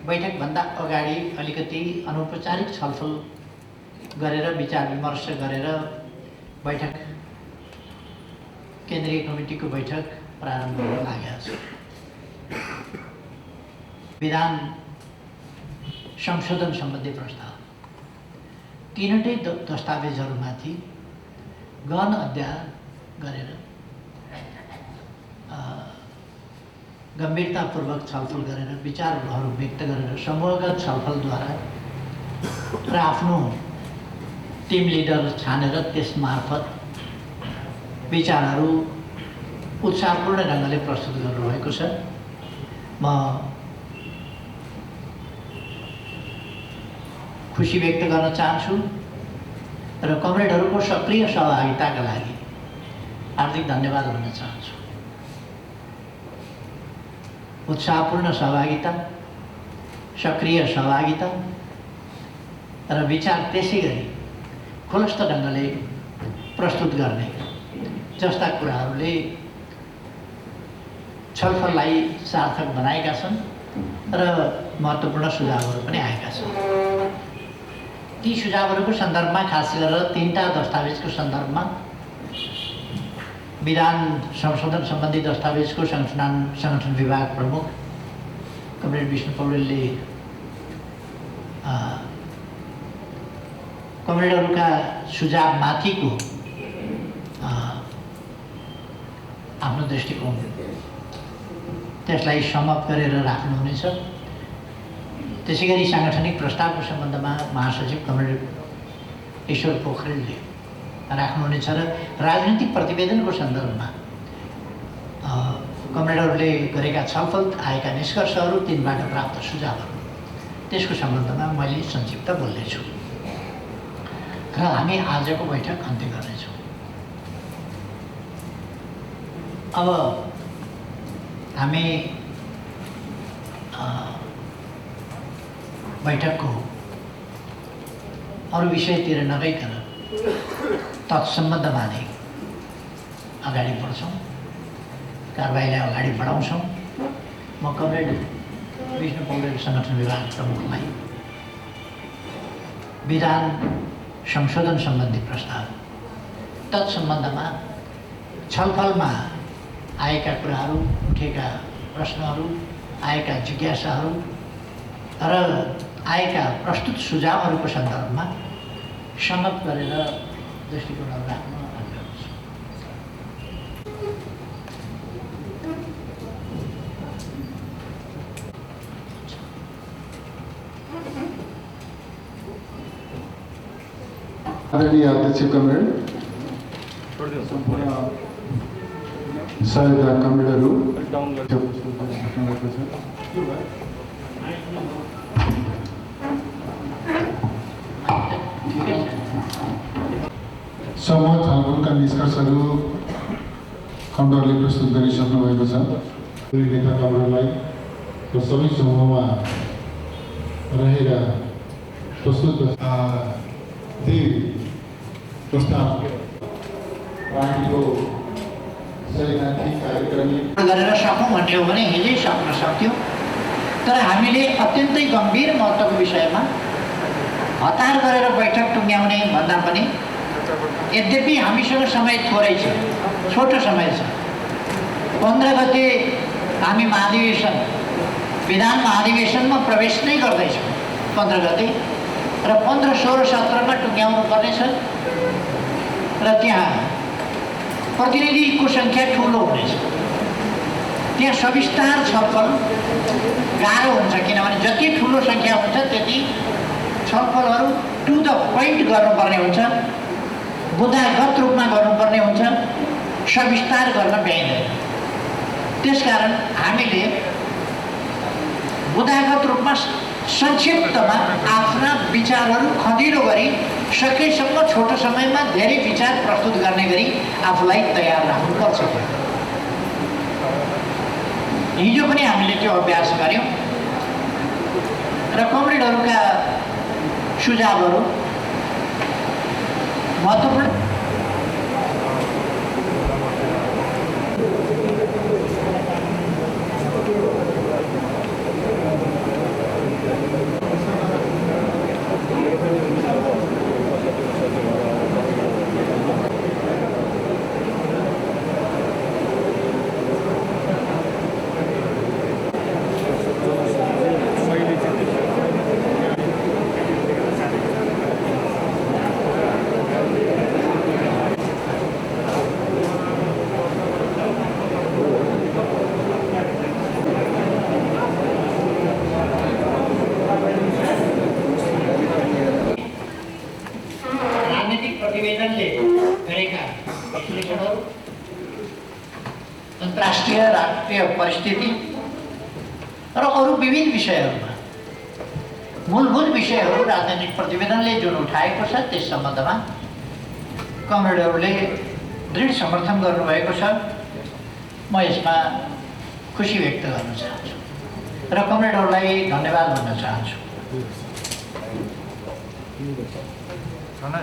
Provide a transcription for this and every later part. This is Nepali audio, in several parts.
बैठकभन्दा अगाडि अलिकति अनौपचारिक छलफल गरेर विचार विमर्श गरेर बैठक केन्द्रीय कमिटीको बैठक प्रारम्भ हुन लागेको छ। विधान संशोधन सम्बन्धी प्रस्ताव तीनटै दस्तावेजहरूमाथि गहन अध्ययन गरेर गम्भीरतापूर्वक छलफल गरेर विचारहरू व्यक्त गरेर समूहगत छलफलद्वारा र आफ्नो टिम लिडर छानेर त्यसमार्फत विचारहरू उत्साहपूर्ण ढङ्गले प्रस्तुत गर्नुभएको छ। म खुसी व्यक्त गर्न चाहन्छु र कमरेडहरूको सक्रिय सहभागिताका लागि हार्दिक धन्यवाद भन्न चाहन्छु। उत्साहपूर्ण सहभागिता, सक्रिय सहभागिता र विचार त्यसै गरी खुलस्त ढङ्गले प्रस्तुत गर्ने जस्ता कुराहरूले छलफललाई सार्थक बनाएका छन् र महत्त्वपूर्ण सुझावहरू पनि आएका छन्। ती सुझावहरूको सन्दर्भमा खास गरेर तीनटा दस्तावेजको सन्दर्भमा विधान संशोधन सम्बन्धी दस्तावेजको संगठन विभाग प्रमुख कमरेड विष्णु पौडेलले कमरेडहरूका सुझावमाथिको आफ्नो दृष्टिकोण त्यसलाई समअप गरेर राख्नुहुनेछ। त्यसै गरी साङ्गठनिक प्रस्तावको सम्बन्धमा महासचिव कमरेड ईश्वर पोखरेलले राख्नुहुनेछ र राजनीतिक प्रतिवेदनको सन्दर्भमा कमरेडहरूले गरेका छलफल आएका निष्कर्षहरू तिनबाट प्राप्त सुझावहरू त्यसको सम्बन्धमा मैले संक्षिप्त बोल्नेछु र हामी आजको बैठक अन्त्य गर्नेछौँ। अब हामी बैठकको अरू विषयतिर नगइकन तत्सम्बन्धमा नै अगाडि बढ्छौँ, कारबाहीलाई अगाडि बढाउँछौँ। म कमरेड विष्णु पौडेल संगठन विभाग प्रमुखलाई विधान संशोधन सम्बन्धी प्रस्ताव तत्सम्बन्धमा छलफलमा आएका कुराहरू, उठेका प्रश्नहरू, आएका जिज्ञासाहरू र आएका प्रस्तुत सुझावहरूको सन्दर्भमा समअप गरेर दृष्टिकोणहरू राख्न आग्रह गर्छु। आदरणीय अध्यक्ष कमरेड, सहायता कमरेडहरू, समूह छलफलका निष्कर्षहरू कमरेडले प्रस्तुत गरिसक्नु भएको छ। नेता कमरेडलाई र सबै समूहमा रहेर प्रस्तुत प्रस्ताव पार्टीको सैद्धान्तिक कार्यक्रम गरेर सकौँ भन्ने हो भने हिजै सक्न सक्थ्यो, तर हामीले अत्यन्तै गम्भीर महत्त्वको विषयमा हतार गरेर बैठक टुङ्ग्याउने भन्दा पनि यद्यपि हामीसँग समय थोरै छ, छोटो समय छ। 15 गते हामी विधान महाधिवेशनमा प्रवेश नै गर्दैछौँ 15 गते र 15, 16, 17मा टुङ्ग्याउनु पर्नेछ र त्यहाँ प्रतिनिधिको सङ्ख्या ठुलो हुनेछ। त्यहाँ सविस्तार छलफल गाह्रो हुन्छ, किनभने जति ठुलो सङ्ख्या हुन्छ त्यति छलफलहरू टु द पोइन्ट गर्नुपर्ने हुन्छ, बुदागत रूपमा गर्नुपर्ने हुन्छ, सविस्तार गर्न भ्याइँदैन। त्यसकारण हामीले बुदागत रूपमा संक्षिप्तमा आफ्ना विचारहरू खँदिलो गरी सकेसम्म छोटो समयमा धेरै विचार प्रस्तुत गर्ने गरी आफूलाई तयार राख्नुपर्छ। हिजो पनि हामीले त्यो अभ्यास गऱ्यौँ र कमरेडहरूका सुझावहरू महत्त्वपूर्ण प्रतिवेदनले गरेका विश्लेषणहरू, अन्तर्राष्ट्रिय राष्ट्रिय परिस्थिति र अरू विविध विषयहरूमा मूलभूत विषयहरू राजनैतिक प्रतिवेदनले जुन उठाएको छ त्यस सम्बन्धमा कमरेडहरूले दृढ समर्थन गर्नुभएको छ। म यसमा खुसी व्यक्त गर्न चाहन्छु र कमरेडहरूलाई धन्यवाद भन्न चाहन्छु।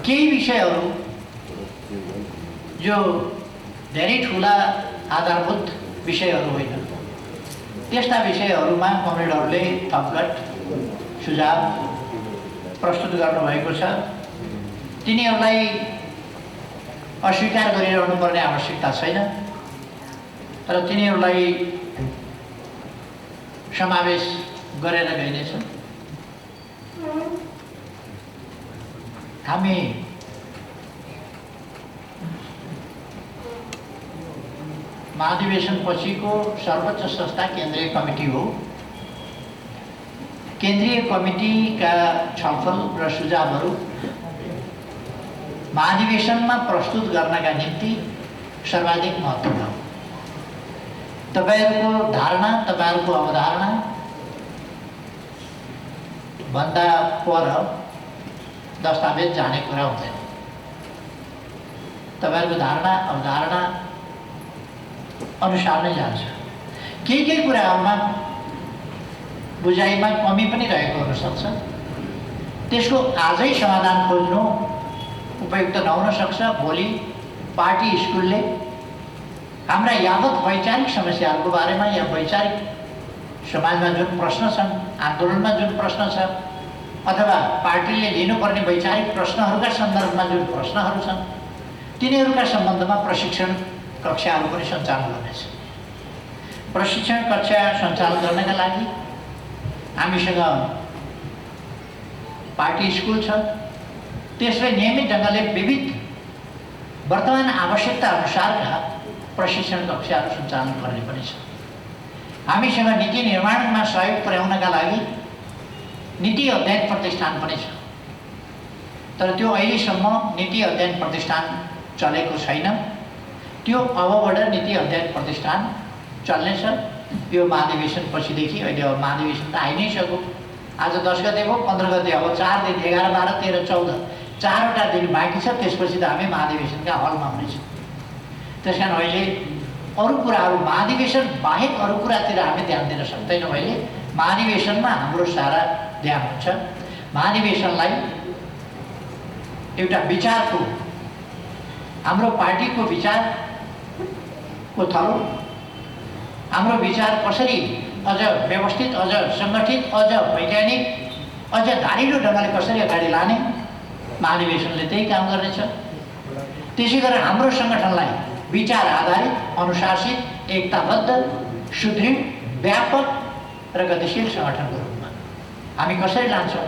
केही विषयहरू जो धेरै ठुला आधारभूत विषयहरू होइन, त्यस्ता विषयहरूमा कमरेडहरूले थपघट सुझाव प्रस्तुत गर्नुभएको छ। तिनीहरूलाई अस्वीकार गरिरहनु पर्ने आवश्यकता छैन, तर तिनीहरूलाई समावेश गरेर गइनेछ। हामी महाधिवेशन पछिको सर्वोच्च संस्था केन्द्रीय कमिटी हो। केन्द्रीय कमिटीका छलफल र सुझावहरू महाधिवेशनमा प्रस्तुत गर्नका निम्ति सर्वाधिक महत्त्वपूर्ण हो। तपाईहरुको धारणा, तपाईहरुको अवधारणा भन्दा पर दस्तावेज जाने कुरा हुँदैन। तपाईहरुको धारणा अवधारणा अनुसार नै जान्छ। केही कुराहरूमा बुझाइमा कमी पनि रहेको हुन सक्छ। त्यसको आजै समाधान खोज्नु उपयुक्त नहुन सक्छ। भोलि पार्टी स्कुलले हाम्रा यावत वैचारिक समस्याहरूको बारेमा या वैचारिक समाजमा जुन प्रश्न छन्, आन्दोलनमा जुन प्रश्न छ, अथवा पार्टीले लिनुपर्ने वैचारिक प्रश्नहरूका सन्दर्भमा जुन प्रश्नहरू छन्, तिनीहरूका सम्बन्धमा प्रशिक्षण कक्षाहरू पनि सञ्चालन गर्नेछ। प्रशिक्षण कक्षा सञ्चालन गर्नका लागि हामीसँग पार्टी स्कुल छ। त्यसले नियमित ढङ्गले विविध वर्तमान आवश्यकता अनुसारका प्रशिक्षण कक्षाहरू सञ्चालन गर्ने पनि छ। हामीसँग नीति निर्माणमा सहयोग पुर्याउनका लागि नीति अध्ययन प्रतिष्ठान पनि छ। तर त्यो अहिलेसम्म नीति अध्ययन प्रतिष्ठान चलेको छैन। त्यो अबबाट नीति अध्ययन प्रतिष्ठान चल्नेछ। यो महाधिवेशन पछिदेखि अहिले अब महाधिवेशन त आइ नै सक्यो। आज 10 गते हो, 15 गते अब 4 दिन, 11, 12, 13, 14 चारवटा दिन बाँकी छ। त्यसपछि त हामी महाधिवेशनका हलमा हुनेछौँ। त्यसकारण अहिले अरू कुराहरू महाधिवेशन बाहेक अरू कुरातिर हामी ध्यान दिन सक्दैनौँ। अहिले महाधिवेशनमा हाम्रो सारा ध्यान हुन्छ। महाधिवेशनलाई एउटा विचारको, हाम्रो पार्टीको विचारको थलो, हाम्रो विचार कसरी अझ व्यवस्थित, अझ सङ्गठित, अझ वैज्ञानिक, अझ धारिलो ढङ्गले कसरी अगाडि लाने, महाधिवेशनले त्यही काम गर्नेछ। त्यसै गरेर हाम्रो सङ्गठनलाई विचार आधारित, अनुशासित, एकताबद्ध, सुदृढ, व्यापक र गतिशील सङ्गठनको रूपमा हामी कसरी लान्छौँ,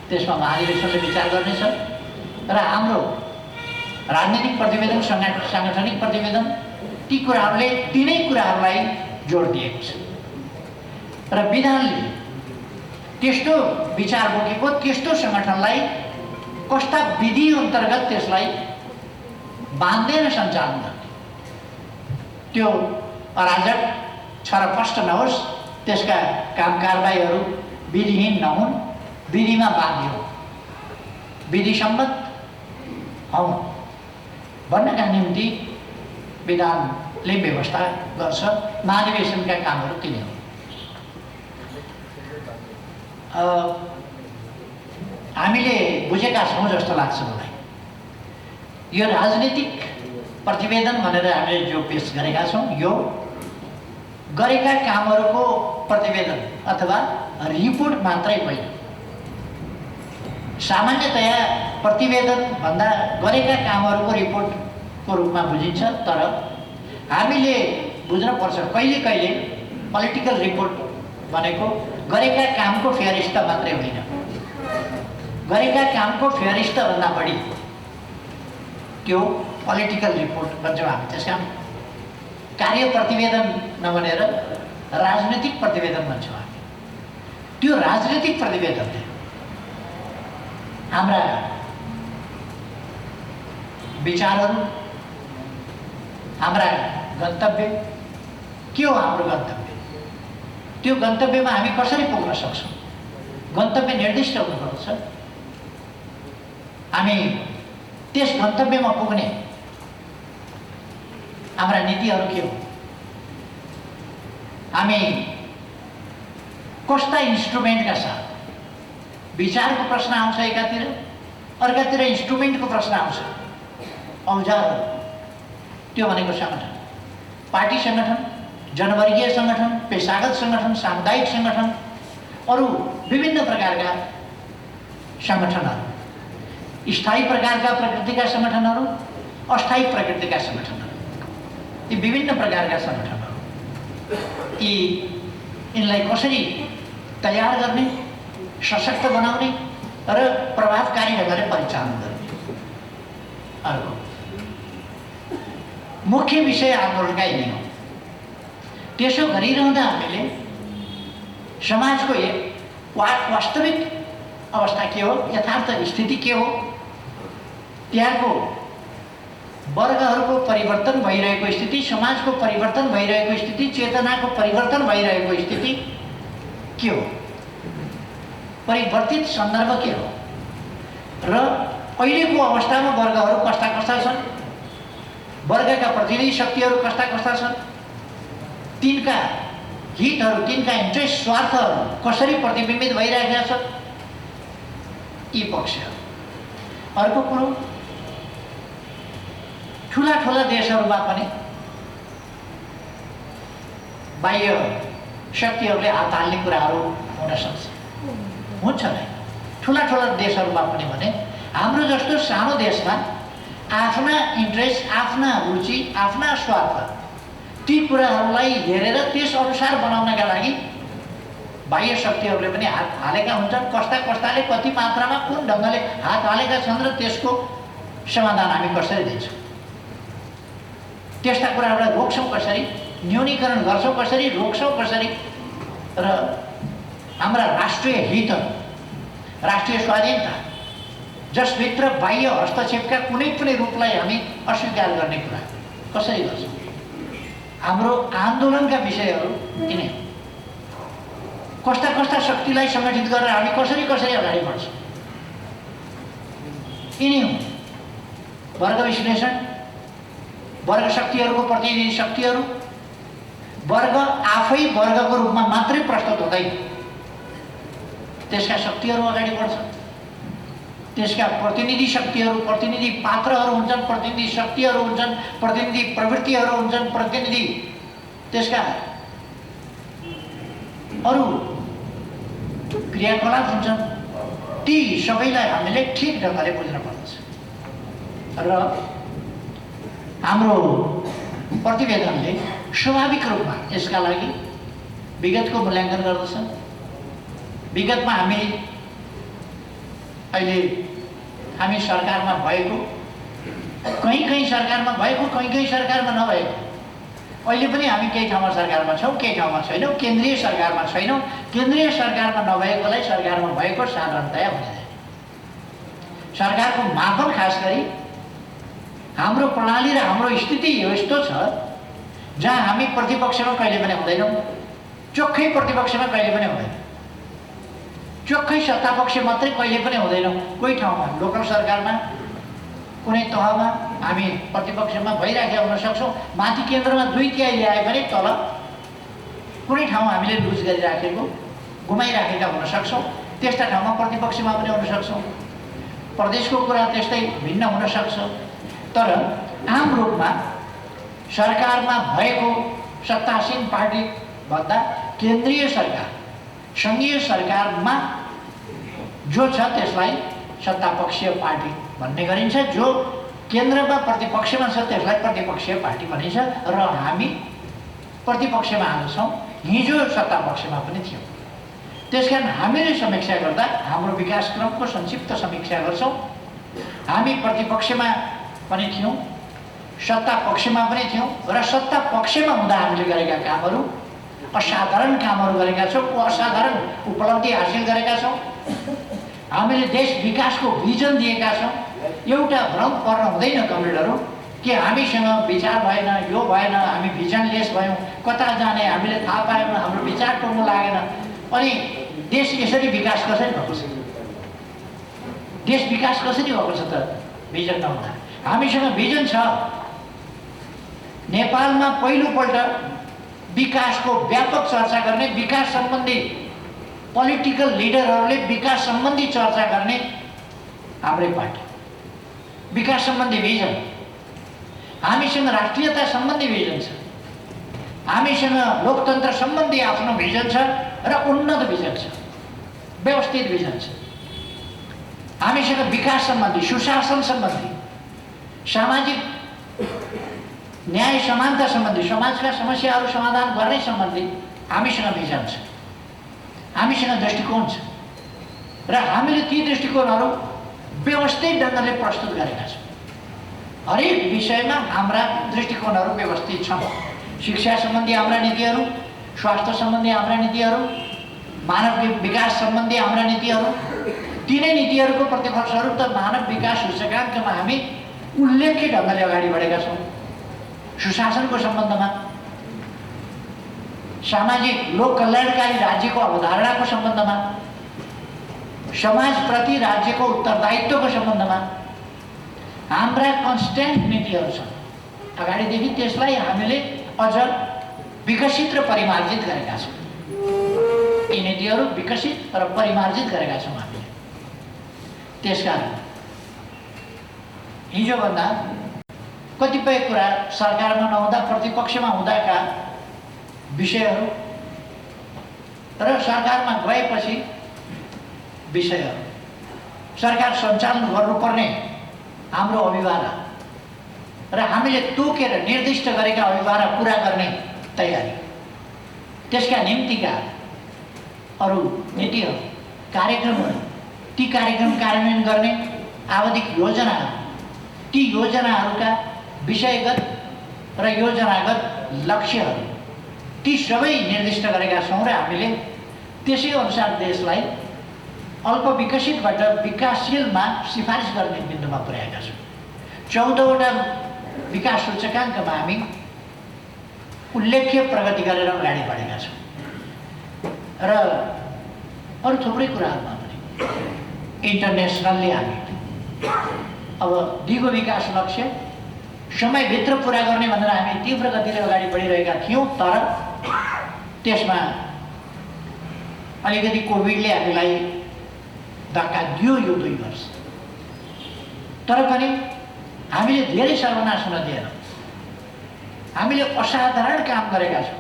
त्यसमा महाधिवेशनले विचार गर्नेछ। र हाम्रो राजनीतिक प्रतिवेदन, साङ्गठनिक प्रतिवेदन, ती कुराहरूले तिनै कुराहरूलाई जोड दिएको छ। र विधानले त्यस्तो विचार बोकेको त्यस्तो सङ्गठनलाई कस्ता विधि अन्तर्गत त्यसलाई बाँध्दैन सञ्चालन गर्ने, त्यो अराजक छरपष्ट नहोस्, त्यसका काम कारबाहीहरू विधिहीन नहुन्, विधिमा बाँधियो, विधिसम्मत हौ भन्नका निम्ति विधानले व्यवस्था गर्छ। महाधिवेशनका कामहरू तिनै हो। हामीले बुझेका छौँ जस्तो लाग्छ मलाई। यो राजनीतिक प्रतिवेदन भनेर हामीले जो पेश गरेका छौँ, यो गरेका कामहरूको प्रतिवेदन अथवा रिपोर्ट मात्रै होइन। सामान्यतया प्रतिवेदन भन्दा गरेका कामहरूको रिपोर्टको रूपमा बुझिन्छ। तर हामीले बुझ्नुपर्छ, कहिले कहिले पोलिटिकल रिपोर्ट भनेको गरेका कामको फेरिस्त मात्रै होइन, गरेका कामको फेरिस्तभन्दा बढी त्यो पोलिटिकल रिपोर्ट भन्छौँ हामी। त्यसका कार्य प्रतिवेदन नभनेर राजनीतिक प्रतिवेदन भन्छौँ हामी। त्यो राजनीतिक प्रतिवेदनले हाम्रा विचारहरू, हाम्रा गन्तव्य के हो? हाम्रो गन्तव्य, त्यो गन्तव्यमा हामी कसरी पुग्न सक्छौँ? गन्तव्य निर्दिष्ट हुनुपर्छ। हामी त्यस गन्तव्यमा पुग्ने हाम्रा नीतिहरू के हो? हामी कस्ता इन्स्ट्रुमेन्टका साथ? विचारको प्रश्न आउँछ एकातिर, अर्कातिर इन्स्ट्रुमेन्टको प्रश्न आउँछ। औजारहरू, त्यो भनेको सङ्गठन, पार्टी सङ्गठन, जनवर्गीय सङ्गठन, पेसागत सङ्गठन, सामुदायिक सङ्गठन, अरू विभिन्न प्रकारका सङ्गठनहरू, स्थायी प्रकारका प्रकृतिका सङ्गठनहरू, अस्थायी प्रकृतिका सङ्गठनहरू, यी विभिन्न प्रकारका सङ्गठनहरू, यिनलाई कसरी तयार गर्ने, सशक्त बनाउने र प्रभावकारी ढङ्गले परिचालन गर्ने। अर्को मुख्य विषय आन्दोलनका यिनी हो। त्यसो गरिरहँदा हामीले समाजको वास्तविक अवस्था के हो, यथार्थ स्थिति के हो, त्यहाँको वर्गहरूको परिवर्तन भइरहेको स्थिति, समाजको परिवर्तन भइरहेको स्थिति, चेतनाको परिवर्तन भइरहेको स्थिति के हो, परिवर्तित सन्दर्भ के हो र अहिलेको अवस्थामा वर्गहरू कस्ता कस्ता छन्, वर्गका प्रतिनिधि शक्तिहरू कस्ता कस्ता छन्, तिनका हितहरू, तिनका इन्ट्रेस्ट, स्वार्थहरू कसरी प्रतिबिम्बित भइरहेका छन्, यी पक्षहरू। अर्को कुरो, ठुला ठुला देशहरूमा पनि बाह्य शक्तिहरूले हात हाल्ने कुराहरू हुन सक्छ, हुन्छ नै। ठुला ठुला देशहरूमा पनि भने हाम्रो जस्तो सानो देशमा आफ्ना इन्ट्रेस्ट, आफ्ना रुचि, आफ्ना स्वार्थ, ती कुराहरूलाई हेरेर त्यस अनुसार बनाउनका लागि बाह्य शक्तिहरूले पनि हात हालेका हुन्छन्। कस्ता कस्ताले कति मात्रामा कुन ढङ्गले हात हालेका छन् र त्यसको समाधान हामी कसरी दिन्छौँ, त्यस्ता कुराहरूलाई रोक्छौँ कसरी, न्यूनीकरण गर्छौँ कसरी, रोक्छौँ कसरी, र हाम्रा राष्ट्रिय हितहरू, राष्ट्रिय स्वाधीनता, जसभित्र बाह्य हस्तक्षेपका कुनै पनि रूपलाई हामी अस्वीकार गर्ने कुरा कसरी गर्छौँ। हाम्रो आन्दोलनका विषयहरू यिनै हो। कस्ता कस्ता शक्तिलाई सङ्गठित गरेर हामी कसरी कसरी अगाडि बढ्छौँ, यिनै हो। वर्ग विश्लेषण, वर्ग शक्तिहरूको प्रतिनिधि शक्तिहरू, वर्ग आफै वर्गको रूपमा मात्रै प्रस्तुत हुँदैन, त्यसका शक्तिहरू अगाडि बढ्छन्, त्यसका प्रतिनिधि शक्तिहरू, प्रतिनिधि पात्रहरू हुन्छन्, प्रतिनिधि शक्तिहरू हुन्छन्, प्रतिनिधि प्रवृत्तिहरू हुन्छन्, प्रतिनिधि त्यसका अरू क्रियाकलाप हुन्छन्। ती सबैलाई हामीले ठिक ढङ्गले बुझ्न पर्दछ र हाम्रो प्रतिवेदनले स्वाभाविक रूपमा यसका लागि विगतको मूल्याङ्कन गर्दछ। विगतमा हामी सरकारमा भएको, कहीँ सरकारमा भएको, कहीँ सरकारमा नभएको, अहिले पनि हामी केही ठाउँमा सरकारमा छौँ, केही ठाउँमा छैनौँ, केन्द्रीय सरकारमा छैनौँ। केन्द्रीय सरकारमा नभएकोलाई सरकारमा भएको साधारणतया हुँदैन। सरकारको मापन खास गरी हाम्रो प्रणाली र हाम्रो स्थिति यस्तो छ जहाँ हामी प्रतिपक्षमा कहिले पनि हुँदैनौँ, चोखै प्रतिपक्षमा कहिले पनि हुँदैन, चोखै सत्तापक्ष मात्रै कहिले पनि हुँदैनौँ। कोही ठाउँमा लोकल सरकारमा, कुनै तहमा हामी प्रतिपक्षमा भइराखेका हुन सक्छौँ। माथि केन्द्रमा 2/3 ल्याए पनि तल कुनै ठाउँ हामीले लुज गरिराखेको, गुमाइराखेका हुन सक्छौँ। त्यस्ता ठाउँमा प्रतिपक्षमा पनि हुन सक्छौँ। प्रदेशको कुरा त्यस्तै भिन्न हुन सक्छ। तर आम रूपमा सरकारमा भएको सत्तासीन पार्टी भन्दा केन्द्रीय सरकार, सङ्घीय सरकारमा जो छ त्यसलाई सत्तापक्षीय पार्टी भन्ने गरिन्छ, जो केन्द्रमा प्रतिपक्षमा छ त्यसलाई प्रतिपक्षीय पार्टी भनिन्छ। र हामी प्रतिपक्षमा आज छौँ, हिजो सत्तापक्षमा पनि थियौँ। त्यसकारण हामीले समीक्षा गर्दा हाम्रो विकास क्रमको संक्षिप्त समीक्षा गर्छौँ। हामी प्रतिपक्षमा पनि थियौँ, सत्ता पक्षमा पनि थियौँ र सत्ता पक्षमा हुँदा हामीले गरेका कामहरू, असाधारण कामहरू गरेका छौँ, असाधारण उपलब्धि हासिल गरेका छौँ। हामीले देश विकासको भिजन दिएका छौँ। एउटा भ्रम पर्न हुँदैन कमरेडहरू कि हामीसँग विचार भएन, यो भएन, हामी भिजनलेस भयौँ, कता जाने हामीले थाहा पाएन, हाम्रो विचार टुङ्गो लागेन। अनि देश यसरी विकास कसरी भएको छ? देश विकास कसरी भएको छ त भिजन नहुँदा? हामीसँग भिजन छ। नेपालमा पहिलोपल्ट विकासको व्यापक चर्चा गर्ने, विकास सम्बन्धी पोलिटिकल लिडरहरूले विकास सम्बन्धी चर्चा गर्ने हाम्रै पार्टी। विकास सम्बन्धी भिजन, हामीसँग राष्ट्रियता सम्बन्धी भिजन छ, हामीसँग लोकतन्त्र सम्बन्धी आफ्नो भिजन छ र उन्नत भिजन छ, व्यवस्थित भिजन छ। हामीसँग विकास सम्बन्धी, सुशासन सम्बन्धी, सामाजिक न्याय समानता सम्बन्धी, समाजका समस्याहरू समाधान गर्ने सम्बन्धी हामीसँग भिजन छ, हामीसँग दृष्टिकोण छ र हामीले ती दृष्टिकोणहरू व्यवस्थित ढङ्गले प्रस्तुत गरेका छौँ। हरेक विषयमा हाम्रा दृष्टिकोणहरू व्यवस्थित छन्। शिक्षा सम्बन्धी हाम्रा नीतिहरू, स्वास्थ्य सम्बन्धी हाम्रा नीतिहरू, मानव विकास सम्बन्धी हाम्रा नीतिहरू, तीनै नीतिहरूको प्रतिफलस्वरूप त मानव विकास सूचकाङ्कमा हामी उल्लेख्य ढङ्गले अगाडि बढेका छौँ। सुशासनको सम्बन्धमा, सामाजिक लोक कल्याणकारी राज्यको अवधारणाको सम्बन्धमा, समाजप्रति राज्यको उत्तरदायित्वको सम्बन्धमा हाम्रा कन्स्ट्यान्ट नीतिहरू छन्। अगाडिदेखि त्यसलाई हामीले अझ विकसित र परिमार्जित गरेका छौँ। यी नीतिहरू विकसित र परिमार्जित गरेका छौँ हामीले। त्यसकारण हिजोभन्दा कतिपय कुरा सरकारमा नहुँदा प्रतिपक्षमा हुँदाका विषयहरू र सरकारमा गएपछि विषयहरू, सरकार सञ्चालन गर्नुपर्ने हाम्रो अभिभारा र हामीले तोकेर निर्दिष्ट गरेका अभिभारा पुरा गर्ने तयारी, त्यसका निम्तिका अरू नीतिहरू, कार्यक्रमहरू, ती कार्यक्रम कार्यान्वयन गर्ने आवधिक योजनाहरू, ती योजनाहरूका विषयगत र योजनागत लक्ष्यहरू, ती सबै निर्दिष्ट गरेका छौँ र हामीले त्यसै अनुसार देशलाई अल्प विकसितबाट विकासशीलमा सिफारिस गर्ने बिन्दुमा पुर्याएका छौँ। 14वटा विकास सूचकाङ्कमा हामी उल्लेख्य प्रगति गरेर अगाडि बढेका छौँ र अरू थुप्रै कुराहरूमा पनि इन्टरनेसनल्ली हामी अब दिगो विकास लक्ष्य समयभित्र पुरा गर्ने भनेर हामी तीव्र गतिले अगाडि बढिरहेका थियौँ। तर त्यसमा अलिकति कोभिडले हामीलाई धक्का दियो यो 2 वर्ष। तर पनि हामीले धेरै सर्वनाश हुन दिएन। हामीले असाधारण काम गरेका छौँ।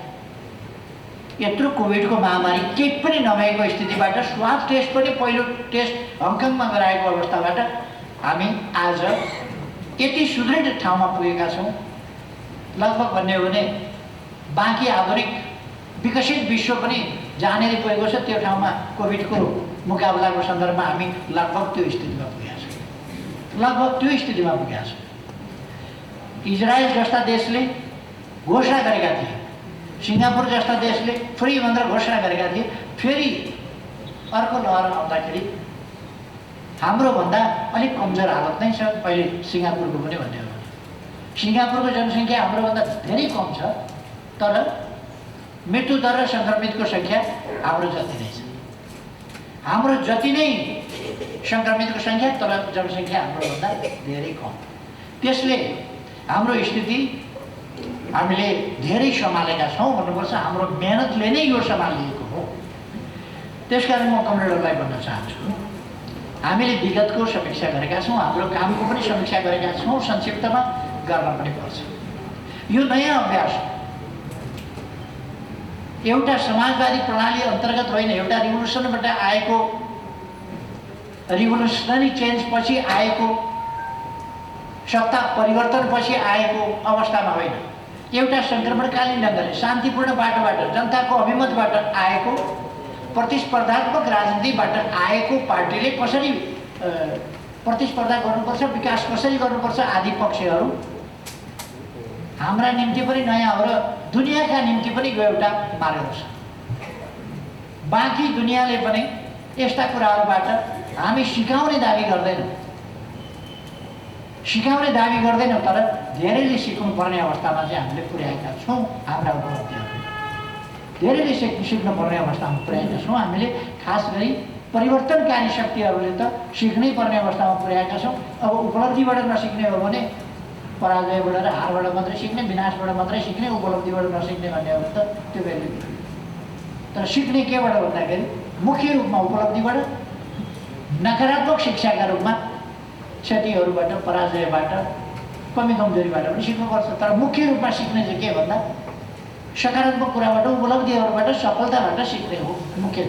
यत्रो कोभिडको महामारी केही पनि नभएको स्थितिबाट स्वाब टेस्ट पनि पहिलो टेस्ट हङकङमा गराएको अवस्थाबाट हामी आज यति सुदृढ ठाउँमा पुगेका छौँ। लगभग भन्ने हो भने बाँकी आधुनिक विकसित विश्व पनि जहाँनिर पुगेको छ त्यो ठाउँमा कोभिडको मुकाबलाको सन्दर्भमा हामी लगभग त्यो स्थितिमा पुगेका छौँ। लगभग त्यो स्थितिमा पुगेका छौँ। इजरायल जस्ता देशले घोषणा गरेका थिए, सिङ्गापुर जस्ता देशले फ्री भनेर घोषणा गरेका थिए। फेरि अर्को लहर आउँदाखेरि हाम्रोभन्दा अलिक कमजोर हालत नै छ अहिले सिङ्गापुरको पनि भन्ने हो भने। सिङ्गापुरको जनसङ्ख्या हाम्रोभन्दा धेरै कम छ, तर मृत्युदर र सङ्क्रमितको सङ्ख्या हाम्रो जति नै छ। हाम्रो जति नै सङ्क्रमितको सङ्ख्या, तर जनसङ्ख्या हाम्रोभन्दा धेरै कम। त्यसले हाम्रो स्थिति हामीले धेरै सम्हालेका छौँ भन्नुपर्छ। हाम्रो मेहनतले नै यो सम्हालिएको हो। त्यसकारण म कमरेडहरूलाई भन्न चाहन्छु, हामीले विगतको समीक्षा गरेका छौँ, हाम्रो कामको पनि समीक्षा गरेका छौँ, संक्षिप्तमा गर्न पनि पर्छ। यो नयाँ अभ्यास एउटा समाजवादी प्रणाली अन्तर्गत होइन, एउटा रिभोल्युसनबाट आएको, रिभोल्युसनरी चेन्जपछि आएको, सत्ता परिवर्तनपछि आएको अवस्थामा होइन, एउटा सङ्क्रमणकालीन ढङ्गले शान्तिपूर्ण बाटोबाट जनताको अभिमतबाट आएको, प्रतिस्पर्धात्मक राजनीतिबाट आएको पार्टीले कसरी प्रतिस्पर्धा गर्नुपर्छ, विकास कसरी गर्नुपर्छ आदि पक्षहरू हाम्रा निम्ति पनि नयाँ हो र दुनियाँका निम्ति पनि यो एउटा मार्गदर्शन। बाँकी दुनियाँले पनि यस्ता कुराहरूबाट हामी सिकाउने दाबी गर्दैनौँ। सिकाउने दाबी गर्दैनौँ, तर धेरैले सिक्नुपर्ने अवस्थामा चाहिँ हामीले पुर्याएका छौँ। हाम्रा उपलब्धिहरू धेरैले सिक्नुपर्ने अवस्थामा पुर्याएका छौँ। हामीले खास गरी परिवर्तनकारी शक्तिहरूले त सिक्नै पर्ने अवस्थामा पुर्याएका छौँ। अब उपलब्धिबाट नसिक्ने हो भने पराजयबाट र हारबाट मात्रै सिक्ने, विनाशबाट मात्रै सिक्ने, उपलब्धिबाट नसिक्ने भन्ने हो त त्यो बेला। तर सिक्ने केबाट भन्दाखेरि मुख्य रूपमा उपलब्धिबाट, नकारात्मक शिक्षाका रूपमा क्षतिहरूबाट, पराजयबाट, कमी कमजोरीबाट पनि सिक्नुपर्छ। तर मुख्य रूपमा सिक्ने चाहिँ के भन्दा सकारात्मक कुराबाट, उपलब्धिहरूबाट, सफलताबाट सिक्ने हो मुख्य।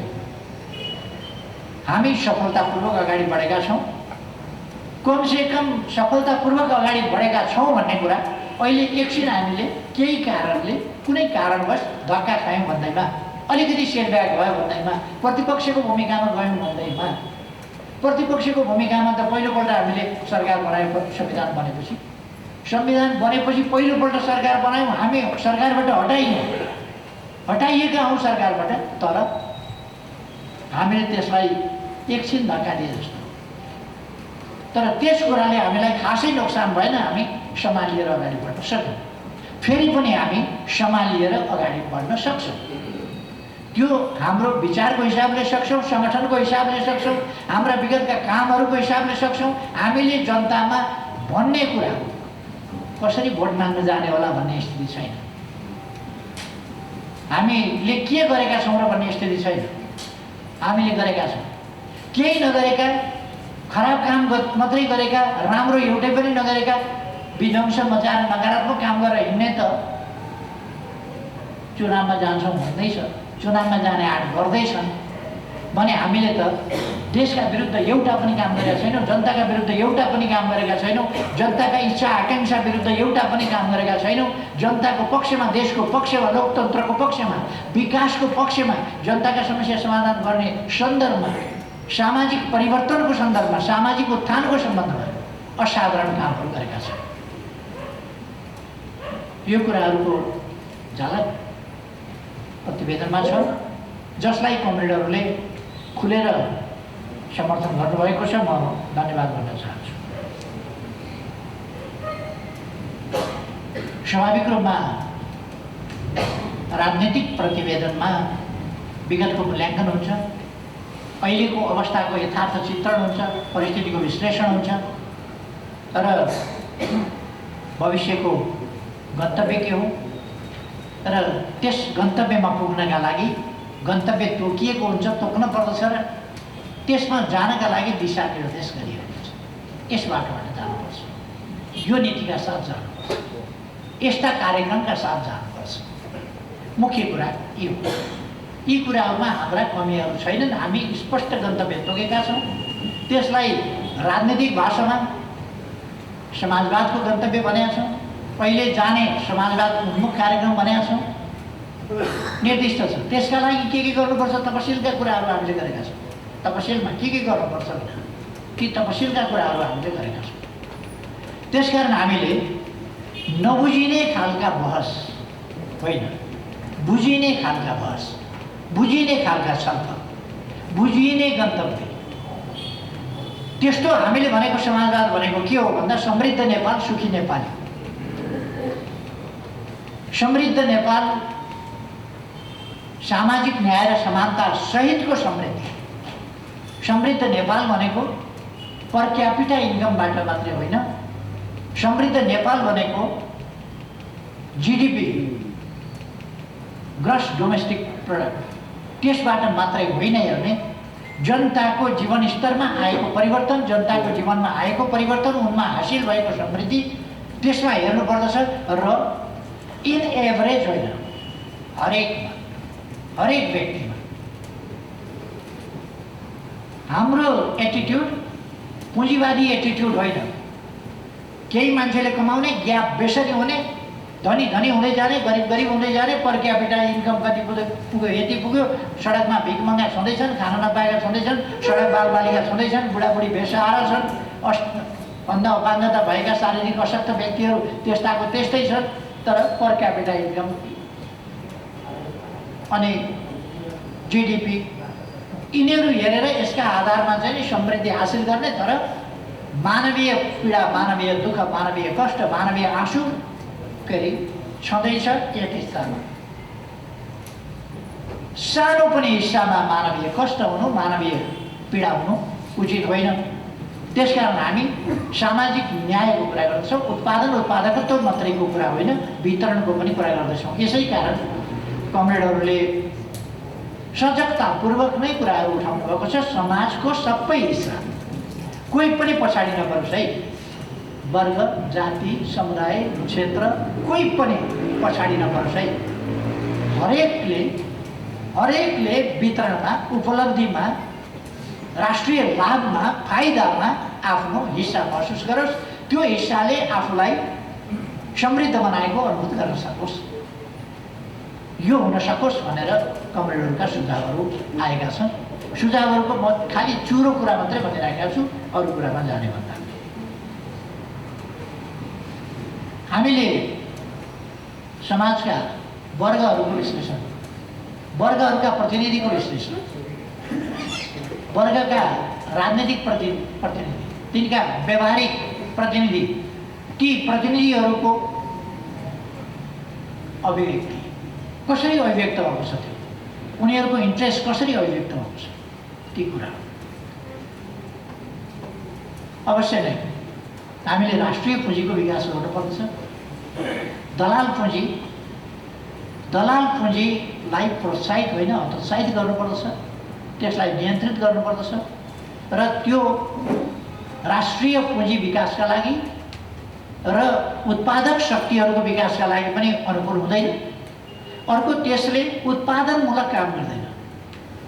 हामी सफलतापूर्वक अगाडि बढेका छौँ। कमसेकम सफलतापूर्वक अगाडि बढेका छौँ भन्ने कुरा अहिले एकछिन हामीले केही कारणले, कुनै कारणवश धक्का खायौँ भन्दैमा, अलिकति सेटब्याक भयो भन्दैमा, प्रतिपक्षको भूमिकामा गयौँ भन्दैमा, प्रतिपक्षको भूमिकामा त पहिलोपल्ट हामीले सरकार बनायो। संविधान बनेपछि पहिलोपल्ट सरकार बनायौँ। हामी सरकारबाट हटाइएका हौँ सरकारबाट, तर हामीले त्यसलाई एकछिन धक्का दिए जस्तो। तर त्यस कुराले हामीलाई खासै नोक्सान भएन। हामी सम्हालिएर अगाडि बढ्न सक्यौँ। फेरि पनि हामी सम्हालिएर अगाडि बढ्न सक्छौँ। त्यो हाम्रो विचारको हिसाबले सक्छौँ, सङ्गठनको हिसाबले सक्छौँ, हाम्रा विगतका कामहरूको हिसाबले सक्छौँ। हामीले जनतामा भन्ने कुरा कसरी भोट माग्न जाने होला भन्ने स्थिति छैन। हामीले के गरेका छौँ र भन्ने स्थिति छैन। हामीले गरेका छौँ, केही नगरेका, खराब काम मात्रै गरेका, राम्रो एउटै पनि नगरेका, विध्वंस मचाएर नकारात्मक काम गरेर हिँड्ने त चुनावमा जान्छौँ भन्दैछ, चुनावमा जाने आँट गर्दैछन् भने हामीले त देशका विरुद्ध एउटा पनि काम गरेका छैनौँ, जनताका विरुद्ध एउटा पनि काम गरेका छैनौँ, जनताका इच्छा आकाङ्क्षा विरुद्ध एउटा पनि काम गरेका छैनौँ। जनताको पक्षमा, देशको पक्षमा, लोकतन्त्रको पक्षमा, विकासको पक्षमा, जनताका समस्या समाधान गर्ने सन्दर्भमा, सामाजिक परिवर्तनको सन्दर्भमा, सामाजिक उत्थानको सम्बन्धमा असाधारण कामहरू गरेका छन्। यो कुराहरूको झलक प्रतिवेदनमा छ, जसलाई कमरेडहरूले खुलेर समर्थन गर्नुभएको छ। म धन्यवाद भन्न चाहन्छु। स्वाभाविक रूपमा राजनीतिक प्रतिवेदनमा विगतको मूल्याङ्कन हुन्छ, अहिलेको अवस्थाको यथार्थ चित्रण हुन्छ, परिस्थितिको विश्लेषण हुन्छ, तर भविष्यको गन्तव्य के हो र त्यस गन्तव्यमा पुग्नका लागि गन्तव्य तोकिएको हुन्छ, तोक्न पर्दछ र त्यसमा जानका लागि दिशा निर्देश गरिएको छ। यस बाटोबाट जानुपर्छ, यो नीतिका साथ जानुपर्छ, यस्ता कार्यक्रमका साथ जानुपर्छ। मुख्य कुरा यो, यी कुराहरूमा हाम्रा कमीहरू छैनन्। हामी स्पष्ट गन्तव्य तोकेका छौँ। त्यसलाई राजनीतिक भाषामा समाजवादको गन्तव्य भनेका छौँ, पहिले जाने समाजवाद उन्मुख कार्यक्रम भनेका छौँ, निर्दिष्ट छ। त्यसका लागि के गर्नुपर्छ, तपसिलका कुराहरू हामीले गरेका छौँ। तपसिलमा के गर्नुपर्छ ती तपसिलका कुराहरू हामीले गरेका छौँ। त्यसकारण हामीले नबुझिने खालका बहस होइन, बुझिने खालका बहस, बुझिने खालका छलफल, बुझिने गन्तव्य, त्यस्तो हामीले भनेको समाजवाद भनेको के हो भन्दा समृद्ध नेपाल, सुखी नेपाली। समृद्ध नेपाल, सामाजिक न्याय र समानता सहितको समृद्धि। समृद्ध नेपाल भनेको पर क्यापिटा इन्कमबाट मात्रै होइन, समृद्ध नेपाल भनेको जीडीपी, ग्रस डोमेस्टिक प्रोडक्ट, त्यसबाट मात्रै होइन हेर्ने, जनताको जीवनस्तरमा आएको परिवर्तन, जनताको जीवनमा आएको परिवर्तन, उनमा हासिल भएको समृद्धि, त्यसमा हेर्नुपर्दछ। र इन एभरेज होइन, हरेक व्यक्तिमा। हाम्रो एटिट्युड पुँजीवादी एटिट्युड होइन। केही मान्छेले कमाउने, ग्याप बेसरी हुने, धनी धनी हुँदै जाने, गरिब गरिब हुँदै जाने, पर क्यापिटा इन्कम कति पुग्यो, यति पुग्यो, सडकमा भिखमङ्गा छँदैछन्, खान नपाएका छँदैछन्, सडक बालबालिका छँदैछन्, बुढाबुढी भेषाहारा छन्, भन्दा अपाङ्गता भएका शारीरिक अशक्त व्यक्तिहरू त्यस्ताको त्यस्तै छन्। तर पर क्यापिटा इन्कम अनि जिडिपी यिनीहरू हेरेर यसका आधारमा चाहिँ समृद्धि हासिल गर्ने, तर मानवीय पीडा, मानवीय दुःख, मानवीय कष्ट, मानवीय आँसु फेरि छँदैछ एक स्थानमा। सानो पनि हिस्सामा मानवीय कष्ट हुनु, मानवीय पीडा हुनु उचित होइन। त्यसकारण हामी सामाजिक न्यायको कुरा गर्दछौँ, उत्पादकत्व मात्रैको कुरा होइन, वितरणको पनि कुरा गर्दछौँ। यसै कारण कमरेडहरूले सजगतापूर्वक नै कुराहरू उठाउनु भएको छ। समाजको सबै हिस्सा, कोही पनि पछाडि नपरोस् है, वर्ग, जाति, समुदाय, क्षेत्र कोही पनि पछाडि नपरोस् है। हरेकले वितरणमा, उपलब्धिमा, राष्ट्रिय लाभमा, फाइदामा आफ्नो हिस्सा महसुस गरोस्। त्यो हिस्साले आफूलाई समृद्ध बनाएको अनुभूत गर्न सकोस्, यो हुन सकोस् भनेर कमरेडहरूका सुझावहरू आएका छन्। सुझावहरूको म खालि चुरो कुरा मात्रै भनिराखेको छु, अरू कुरामा जाने भन्दा हामीले समाजका वर्गहरूको विश्लेषण, वर्गहरूका प्रतिनिधिको विश्लेषण, वर्गका राजनीतिक प्रतिनिधि, तिनका व्यवहारिक प्रतिनिधि, ती प्रतिनिधिहरूको अभिव्यक्ति कसरी अभिव्यक्त भएको छ, त्यो उनीहरूको इन्ट्रेस्ट कसरी अभिव्यक्त भएको छ, ती कुरा अवश्य नै हामीले राष्ट्रिय पुँजीको विकास गर्नुपर्दछ। दलाल पुँजीलाई प्रोत्साहित होइन, हतोत्साहित गर्नुपर्दछ, त्यसलाई नियन्त्रित गर्नुपर्दछ र त्यो राष्ट्रिय पुँजी विकासका लागि र उत्पादक शक्तिहरूको विकासका लागि पनि अनुकूल हुँदैन। अर्को, त्यसले उत्पादनमूलक काम गर्दैन,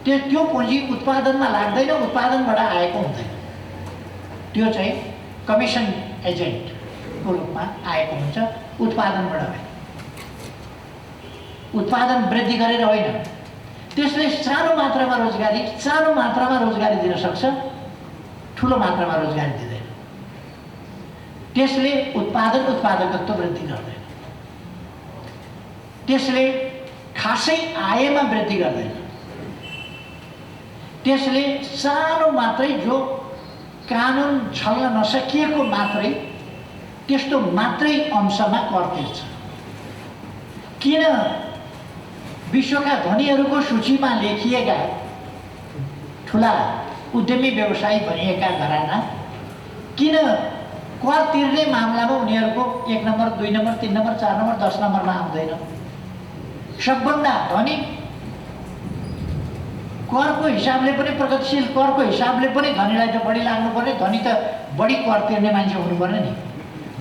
त्यो पुँजी उत्पादनमा लाग्दैन, उत्पादनबाट आएको हुँदैन, त्यो चाहिँ कमिसन एजेन्टको रूपमा आएको हुन्छ, उत्पादनबाट होइन, उत्पादन वृद्धि गरेर होइन। त्यसले सानो मात्रामा रोजगारी दिन सक्छ, ठुलो मात्रामा रोजगारी दिँदैन। त्यसले उत्पादकत्व वृद्धि गर्दैन, त्यसले खासै आयमा वृद्धि गर्दैन, त्यसले सानो मात्रै, जो कानुन छल्न नसकिएको मात्रै, त्यस्तो मात्रै अंशमा कर तिर्छ। किन विश्वका धनीहरूको सूचीमा लेखिएका ठुला उद्यमी व्यवसायी भनिएका घराना किन कर तिर्ने मामलामा उनीहरूको 1 नम्बर, 2 नम्बर, 3 नम्बर, 4 नम्बर, 10 नम्बरमा आउँदैन? सबभन्दा धनी करको हिसाबले पनि, प्रगतिशील करको हिसाबले पनि धनीलाई त बढी लाग्नुपर्ने, धनी त बढी कर तिर्ने मान्छे हुनुपर्ने नि।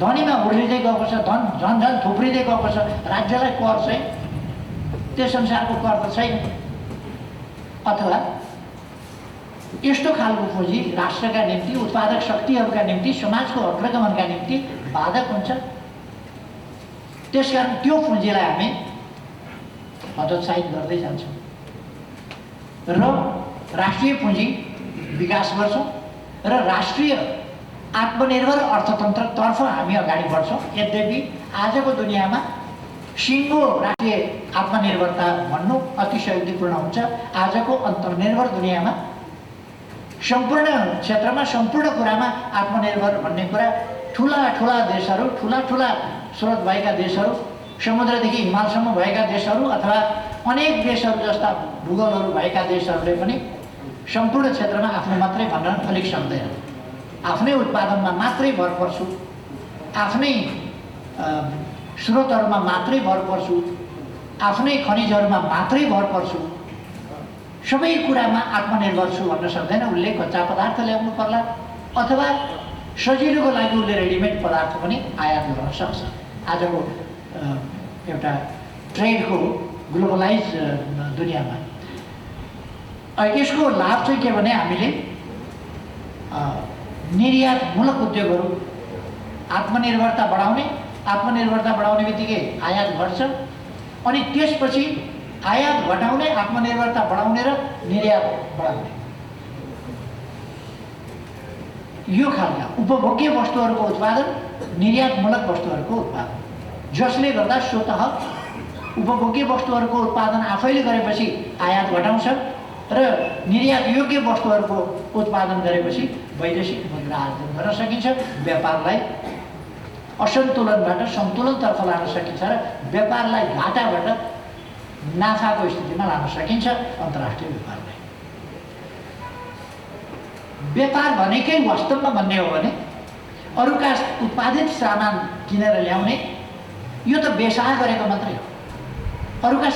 धनीमा उर्लिँदै गएको छ, झन् थुप्रिँदै गएको छ, राज्यलाई कर चाहिँ त्यस अनुसारको कर त छैन। अथवा यस्तो खालको पुँजी राष्ट्रका निम्ति, उत्पादक शक्तिहरूका निम्ति, समाजको अग्रगमनका निम्ति बाधक हुन्छ। त्यसकारण त्यो पुँजीलाई हामी हतोत्साहित गर्दै जान्छौँ र राष्ट्रिय पुँजी विकास गर्छौँ र राष्ट्रिय आत्मनिर्भर अर्थतन्त्रतर्फ हामी अगाडि बढ्छौँ। यद्यपि आजको दुनियाँमा सिङ्गो राष्ट्रिय आत्मनिर्भरता भन्नु अतिशयोक्तिपूर्ण हुन्छ। आजको अन्तर्निर्भर दुनियाँमा सम्पूर्ण क्षेत्रमा, सम्पूर्ण कुरामा आत्मनिर्भर भन्ने कुरा ठुला देशहरू, ठुला स्रोत भएका देशहरू, समुद्रदेखि हिमालसम्म भएका देशहरू अथवा अनेक देशहरू जस्ता भूगोलहरू भएका देशहरूले पनि सम्पूर्ण क्षेत्रमा आफ्नो मात्रै भन्न अलिक सक्दैन। आफ्नै उत्पादनमा मात्रै भर पर्छु, आफ्नै स्रोतहरूमा मात्रै भर पर्छु, आफ्नै खनिजहरूमा मात्रै भर पर्छु, सबै कुरामा आत्मनिर्भर छु भन्न सक्दैन। उसले कच्चा पदार्थ ल्याउनु पर्ला अथवा सजिलोको लागि उसले रेडिमेड पदार्थ पनि आयात गर्न सक्छ। आजको एउटा ट्रेडको ग्लोबलाइज दुनियाँमा यसको लाभ चाहिँ के भने हामीले निर्यातमूलक उद्योगहरू आत्मनिर्भरता बढाउने बित्तिकै आयात घट्छ, अनि त्यसपछि आयात घटाउने, आत्मनिर्भरता बढाउने र निर्यात बढाउने, यो खालका उपभोग्य वस्तुहरूको उत्पादन, निर्यातमूलक वस्तुहरूको उत्पादन, जसले गर्दा स्वतः उपभोग्य वस्तुहरूको उत्पादन आफैले गरेपछि आयात घटाउँछ र निर्यात योग्य वस्तुहरूको उत्पादन गरेपछि वैदेशिक मुद्रा आर्जन गर्न सकिन्छ, व्यापारलाई असन्तुलनबाट सन्तुलनतर्फ लान सकिन्छ र व्यापारलाई घाटाबाट नाफाको स्थितिमा लान सकिन्छ अन्तर्राष्ट्रिय व्यापारलाई। व्यापार भनेकै वास्तवमा भन्ने हो भने अरूका उत्पादित सामान किनेर ल्याउने, यो त बेसाह गरेको मात्रै हो। अरूका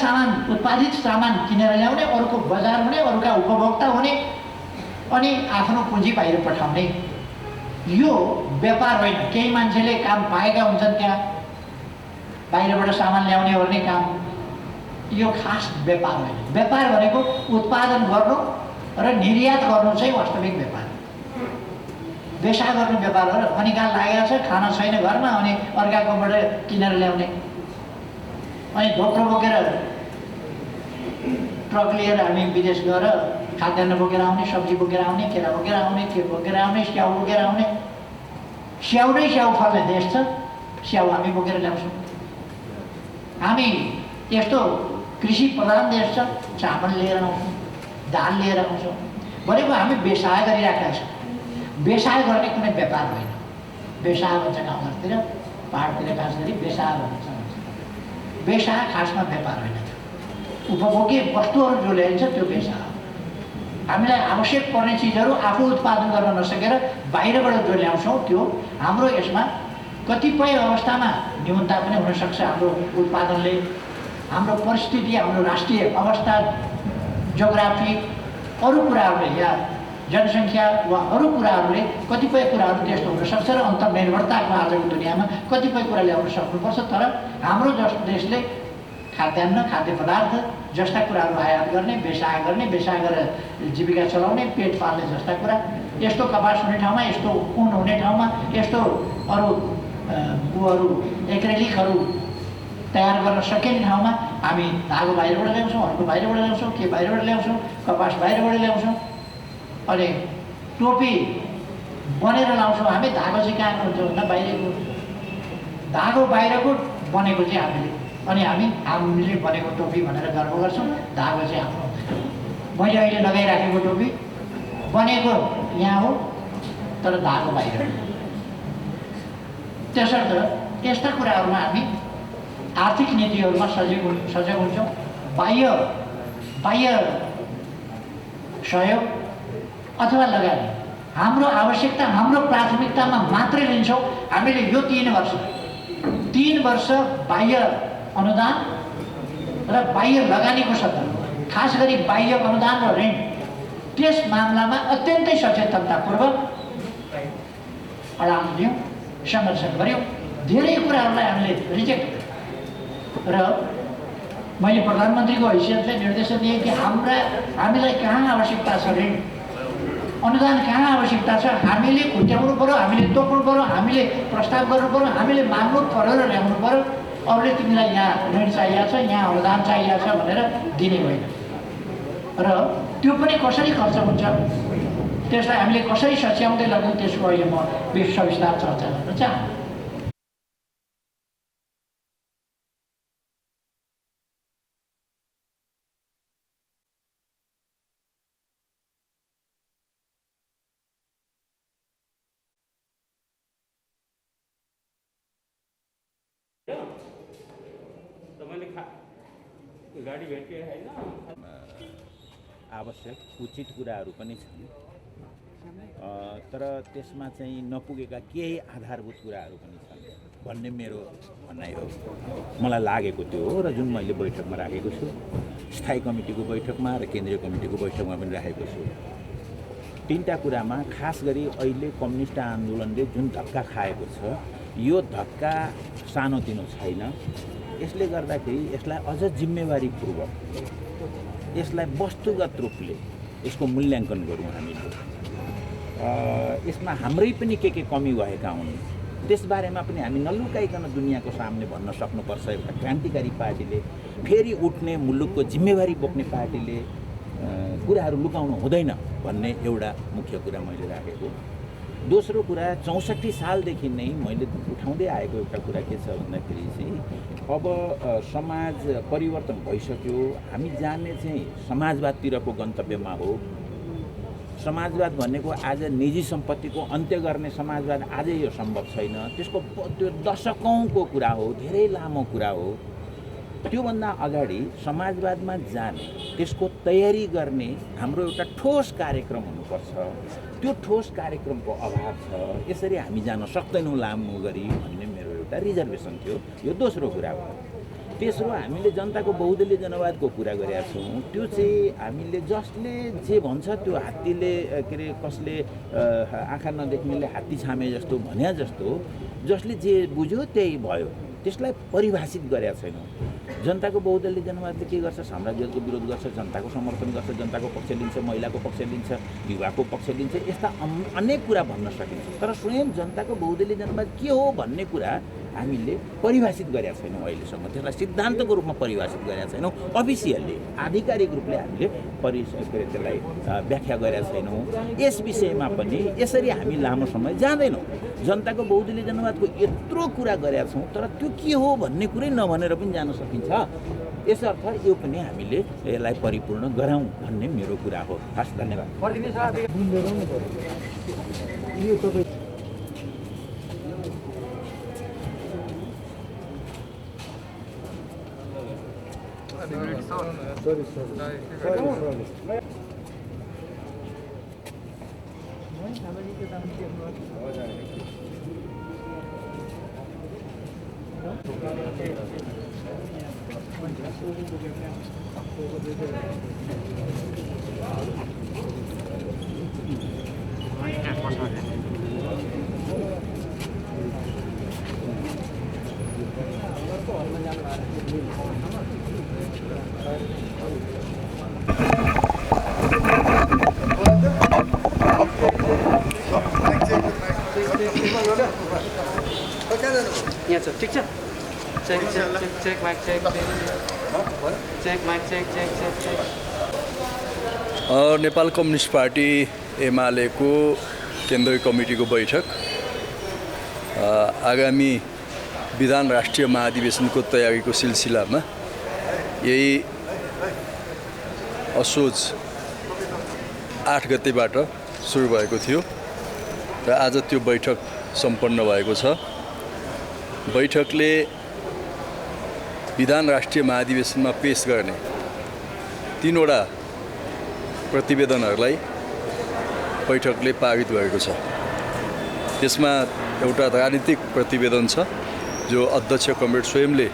उत्पादित सामान किनेर ल्याउने, अरूको बजार हुने, अरूका उपभोक्ता हुने अनि आफ्नो पुँजी बाहिर पठाउने, यो व्यापार होइन। केही मान्छेले काम पाएका हुन्छन् त्यहाँ बाहिरबाट सामान ल्याउने ओर्ने काम, यो खास व्यापार होइन। व्यापार भनेको उत्पादन गर्नु र निर्यात गर्नु चाहिँ वास्तविक व्यापार। बेसाह गर्नु व्यापार हो र अनिकाल लागेको छ, खाना छैन घरमा अनि अर्काकोबाट किनेर ल्याउने, अनि धोक्रो बोकेर ट्रक लिएर हामी विदेश गएर खाद्यान्न बोकेर आउने, सब्जी बोकेर आउने, केरा बोकेर आउने, के बोकेर आउने, स्याउ बोकेर आउने। स्याउ नै स्याउ फल्ने देश छ, स्याउ हामी बोकेर ल्याउँछौँ। हामी यस्तो कृषि प्रधान देश छ, चामल लिएर आउँछौँ, दाल लिएर आउँछौँ। भनेको हामी बेसाह गरिराखेका छौँ। बेसाह गर्ने कुनै व्यापार होइन। बेसाह भन्छ गाउँघरतिर, पाहाडतिर खास गरी बेसाह भन्छ। बेसाह खासमा व्यापार होइन। उपभोग्य वस्तुहरू जो ल्याइन्छ त्यो बेसाह हो। हामीलाई आवश्यक पर्ने चिजहरू आफू उत्पादन गर्न नसकेर बाहिरबाट जो ल्याउँछौँ त्यो हाम्रो यसमा कतिपय अवस्थामा न्यूनता पनि हुनसक्छ। हाम्रो उत्पादनले, हाम्रो परिस्थिति, हाम्रो राष्ट्रिय अवस्था, जियोग्राफी, अरू कुराहरूले या जनसङ्ख्या वा अरू कुराहरूले कतिपय कुराहरू त्यस्तो हुनसक्छ र अन्तर्निर्भरताको आजको दुनियाँमा कतिपय कुरा ल्याउन सक्नुपर्छ। तर हाम्रो जस्तो देशले खाद्यान्न, खाद्य पदार्थ जस्ता कुराहरू आयात गर्ने, बेसाह गरेर जीविका चलाउने, पेट पाल्ने जस्ता कुरा, यस्तो कपास हुने ठाउँमा, यस्तो ऊन हुने ठाउँमा, यस्तो अरू एक्रेलिकहरू तयार गर्न सकिने ठाउँमा हामी धागो बाहिरबाट ल्याउँछौँ, अर्को बाहिरबाट ल्याउँछौँ, के बाहिरबाट ल्याउँछौँ, कपास बाहिरबाट ल्याउँछौँ, अनि टोपी बनेर लाउँछौँ। हामी धागो चाहिँ कहाँको हुन्छ भन्दा बाहिरको, धागो बाहिरको बनेको चाहिँ हामीले, अनि हामीले बनेको टोपी भनेर गर्व गर्छौँ। धागो चाहिँ आफ्नो, मैले अहिले लगाइराखेको टोपी बनेको यहाँ हो तर धागो बाहिर। त्यसर्थ यस्ता कुराहरूमा हामी आर्थिक नीतिहरूमा सजग हुन्छौँ। बाह्य सहयोग अथवा लगानी हाम्रो आवश्यकता, हाम्रो प्राथमिकतामा मात्रै लिन्छौँ। हामीले यो 3 वर्ष बाह्य अनुदान र बाह्य लगानीको सन्दर्भ, खास गरी बाह्य अनुदान र ऋण, त्यस मामलामा अत्यन्तै सचेतनतापूर्वक अडान लियौँ, सङ्घर्ष गऱ्यौँ। धेरै कुराहरूलाई हामीले रिजेक्ट गऱ्यौँ र मैले प्रधानमन्त्रीको हैसियतले निर्देशन दिएँ कि हामीलाई कहाँ आवश्यकता छ, ऋण अनुदान कहाँ आवश्यकता छ, हामीले खुट्याउनु पऱ्यो, हामीले तोक्नु पऱ्यो, हामीले प्रस्ताव गर्नु पऱ्यो, हामीले माग्नु पऱ्यो र ल्याउनु पऱ्यो। अरूले तिमीलाई यहाँ ऋण चाहिएको छ, यहाँ अनुदान चाहिएको छ भनेर दिने होइन। र त्यो पनि कसरी खर्च हुन्छ, त्यसलाई हामीले कसरी सच्याउँदै लग्यौँ, त्यसको अहिले म सविस्तार चर्चा गर्न चाहन्छु। गाडी भेटे होइन, आवश्यक उचित कुराहरू पनि छन्, तर त्यसमा चाहिँ नपुगेका केही आधारभूत कुराहरू पनि छन् भन्ने मेरो भनाइ हो। मलाई लागेको त्यो हो र जुन मैले बैठकमा राखेको छु, स्थायी कमिटीको बैठकमा र केन्द्रीय कमिटीको बैठकमा पनि राखेको छु। 3टा कुरामा खास गरी अहिले कम्युनिस्ट आन्दोलनले जुन धक्का खाएको छ, यो धक्का सानोतिनो छैन। यसले गर्दाखेरि यसलाई अझ जिम्मेवारीपूर्वक, यसलाई वस्तुगत रूपले यसको मूल्याङ्कन गरौँ हामीले। यसमा हाम्रै पनि के कमी भएका हुन् त्यसबारेमा पनि हामी नलुकाइकन दुनियाँको सामने भन्न सक्नुपर्छ। एउटा क्रान्तिकारी पार्टीले, फेरि उठ्ने मुलुकको जिम्मेवारी बोक्ने पार्टीले कुराहरू लुकाउनु हुँदैन भन्ने एउटा मुख्य कुरा मैले राखेको। दोस्रो कुरा, 64 सालदेखि नै मैले उठाउँदै आएको एउटा कुरा के छ भन्दाखेरि चाहिँ अब समाज परिवर्तन भइसक्यो, हामी जाने चाहिँ समाजवादतिरको गन्तव्यमा हो। समाजवाद भनेको आज निजी सम्पत्तिको अन्त्य गर्ने समाजवाद आजै यो सम्भव छैन। त्यसको त्यो दशकौँको कुरा हो, धेरै लामो कुरा हो। त्योभन्दा अगाडि समाजवादमा जाने, त्यसको तयारी गर्ने हाम्रो एउटा ठोस कार्यक्रम हुनुपर्छ। त्यो ठोस कार्यक्रमको अभाव छ। यसरी हामी जान सक्दैनौँ लामो गरी भन्ने मेरो एउटा रिजर्भेसन थियो। यो दोस्रो कुरा हो। तेस्रो, हामीले जनताको बहुदलीय जनवादको कुरा गरेका छौँ। त्यो चाहिँ हामीले जसले जे भन्छ त्यो हात्तीले के अरे कसले आँखा नदेख्नेले हात्ती छामे जस्तो भन्या जस्तो जसले जे बुझ्यो त्यही भयो, त्यसलाई परिभाषित गरेका छैनौँ। जनताको बहुदलीय जनवादले के गर्छ? साम्राज्यवादको विरोध गर्छ, जनताको समर्थन गर्छ, जनताको पक्ष लिन्छ, महिलाको पक्ष लिन्छ, युवाको पक्ष लिन्छ। यस्ता अनेक कुरा भन्न सकिन्छ। तर स्वयं जनताको बहुदलीय जनवाद के हो भन्ने कुरा हामीले परिभाषित गरेका छैनौँ अहिलेसम्म। त्यसलाई सिद्धान्तको रूपमा परिभाषित गरेका छैनौँ। अफिसियल्ली आधिकारिक रूपले हामीले त्यसलाई व्याख्या गरेका छैनौँ। यस विषयमा पनि यसरी हामी लामो समय जाँदैनौँ। जनताको बहुदलीय जनवादको यत्रो कुरा गरेका छौँ, तर त्यो के हो भन्ने कुरै नभनेर पनि जान सकिन्छ। यसर्थ यो पनि हामीले यसलाई परिपूर्ण गराउँ भन्ने मेरो कुरा हो। हस्, धन्यवाद। यहाँ छ, ठिक छ। Check check check check mic check check mic check check check check. Nepal communist party एमालेको केन्द्रीय कमिटीको बैठक आगामी विधान राष्ट्रिय महाधिवेशनको तयारीको सिलसिलामा यही असोज 8 गतेबाट सुरु भएको थियो र आज त्यो बैठक सम्पन्न भएको छ। बैठकले विधान राष्ट्रिय महाधिवेशनमा पेश गर्ने 3वटा प्रतिवेदनहरूलाई बैठकले पारित गरेको छ। त्यसमा एउटा राजनीतिक प्रतिवेदन छ जो अध्यक्ष कमरेड स्वयंले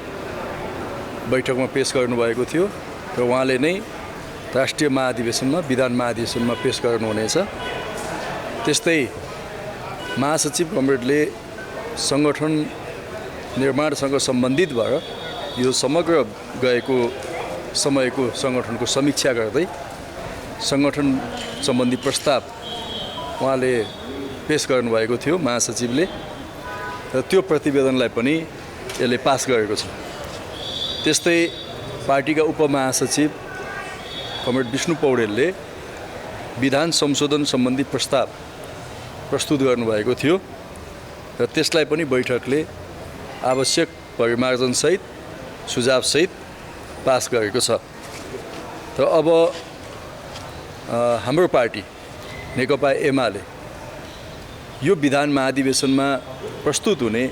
बैठकमा पेश गर्नुभएको थियो र उहाँले नै राष्ट्रिय महाधिवेशनमा विधान महाधिवेशनमा पेश गर्नुहुनेछ। त्यस्तै महासचिव कमरेडले सङ्गठन निर्माणसँग सम्बन्धित भएर यो समग्र गएको समयको सङ्गठनको समीक्षा गर्दै सङ्गठन सम्बन्धी प्रस्ताव उहाँले पेश गर्नुभएको थियो महासचिवले, र त्यो प्रतिवेदनलाई पनि यसले पास गरेको छ। त्यस्तै पार्टीका उपमहासचिव कमरेड विष्णु पौडेलले विधान संशोधन सम्बन्धी प्रस्ताव प्रस्तुत गर्नुभएको थियो र त्यसलाई पनि बैठकले आवश्यक परिमार्जनसहित सुझावसहित पास गरेको छ। र अब हाम्रो पार्टी नेकपा एमाले यो विधान महाधिवेशनमा प्रस्तुत हुने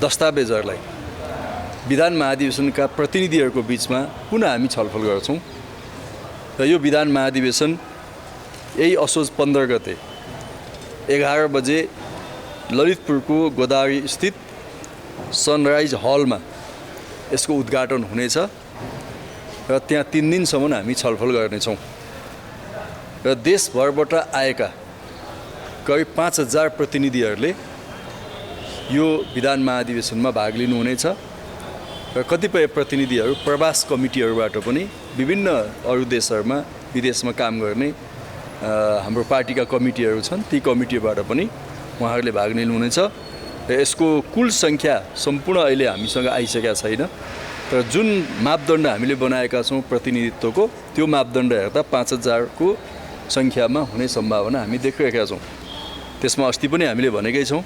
दस्तावेजहरूलाई विधान महाधिवेशनका प्रतिनिधिहरूको बिचमा पुनः हामी छलफल गर्छौँ र यो विधान महाधिवेशन यही असोज 15 गते 11 बजे ललितपुरको गोदावरी स्थित सनराइज हलमा यसको उद्घाटन हुनेछ र त्यहाँ 3 दिनसम्म हामी छलफल गर्नेछौँ र देशभरबाट आएका करिब 5000 प्रतिनिधिहरूले यो विधान महाधिवेशनमा भाग लिनुहुनेछ र कतिपय प्रतिनिधिहरू प्रवास कमिटीहरूबाट पनि विभिन्न अरू देशहरूमा विदेशमा काम गर्ने हाम्रो पार्टीका कमिटीहरू छन्, ती कमिटीबाट पनि उहाँहरूले भाग लिनुहुनेछ र यसको कुल सङ्ख्या सम्पूर्ण अहिले हामीसँग आइसकेका छैन। तर जुन मापदण्ड हामीले बनाएका छौँ प्रतिनिधित्वको, त्यो मापदण्ड हेर्दा 5000 को सङ्ख्यामा हुने सम्भावना हामी देखिरहेका छौँ। त्यसमा अस्ति पनि हामीले भनेकै छौँ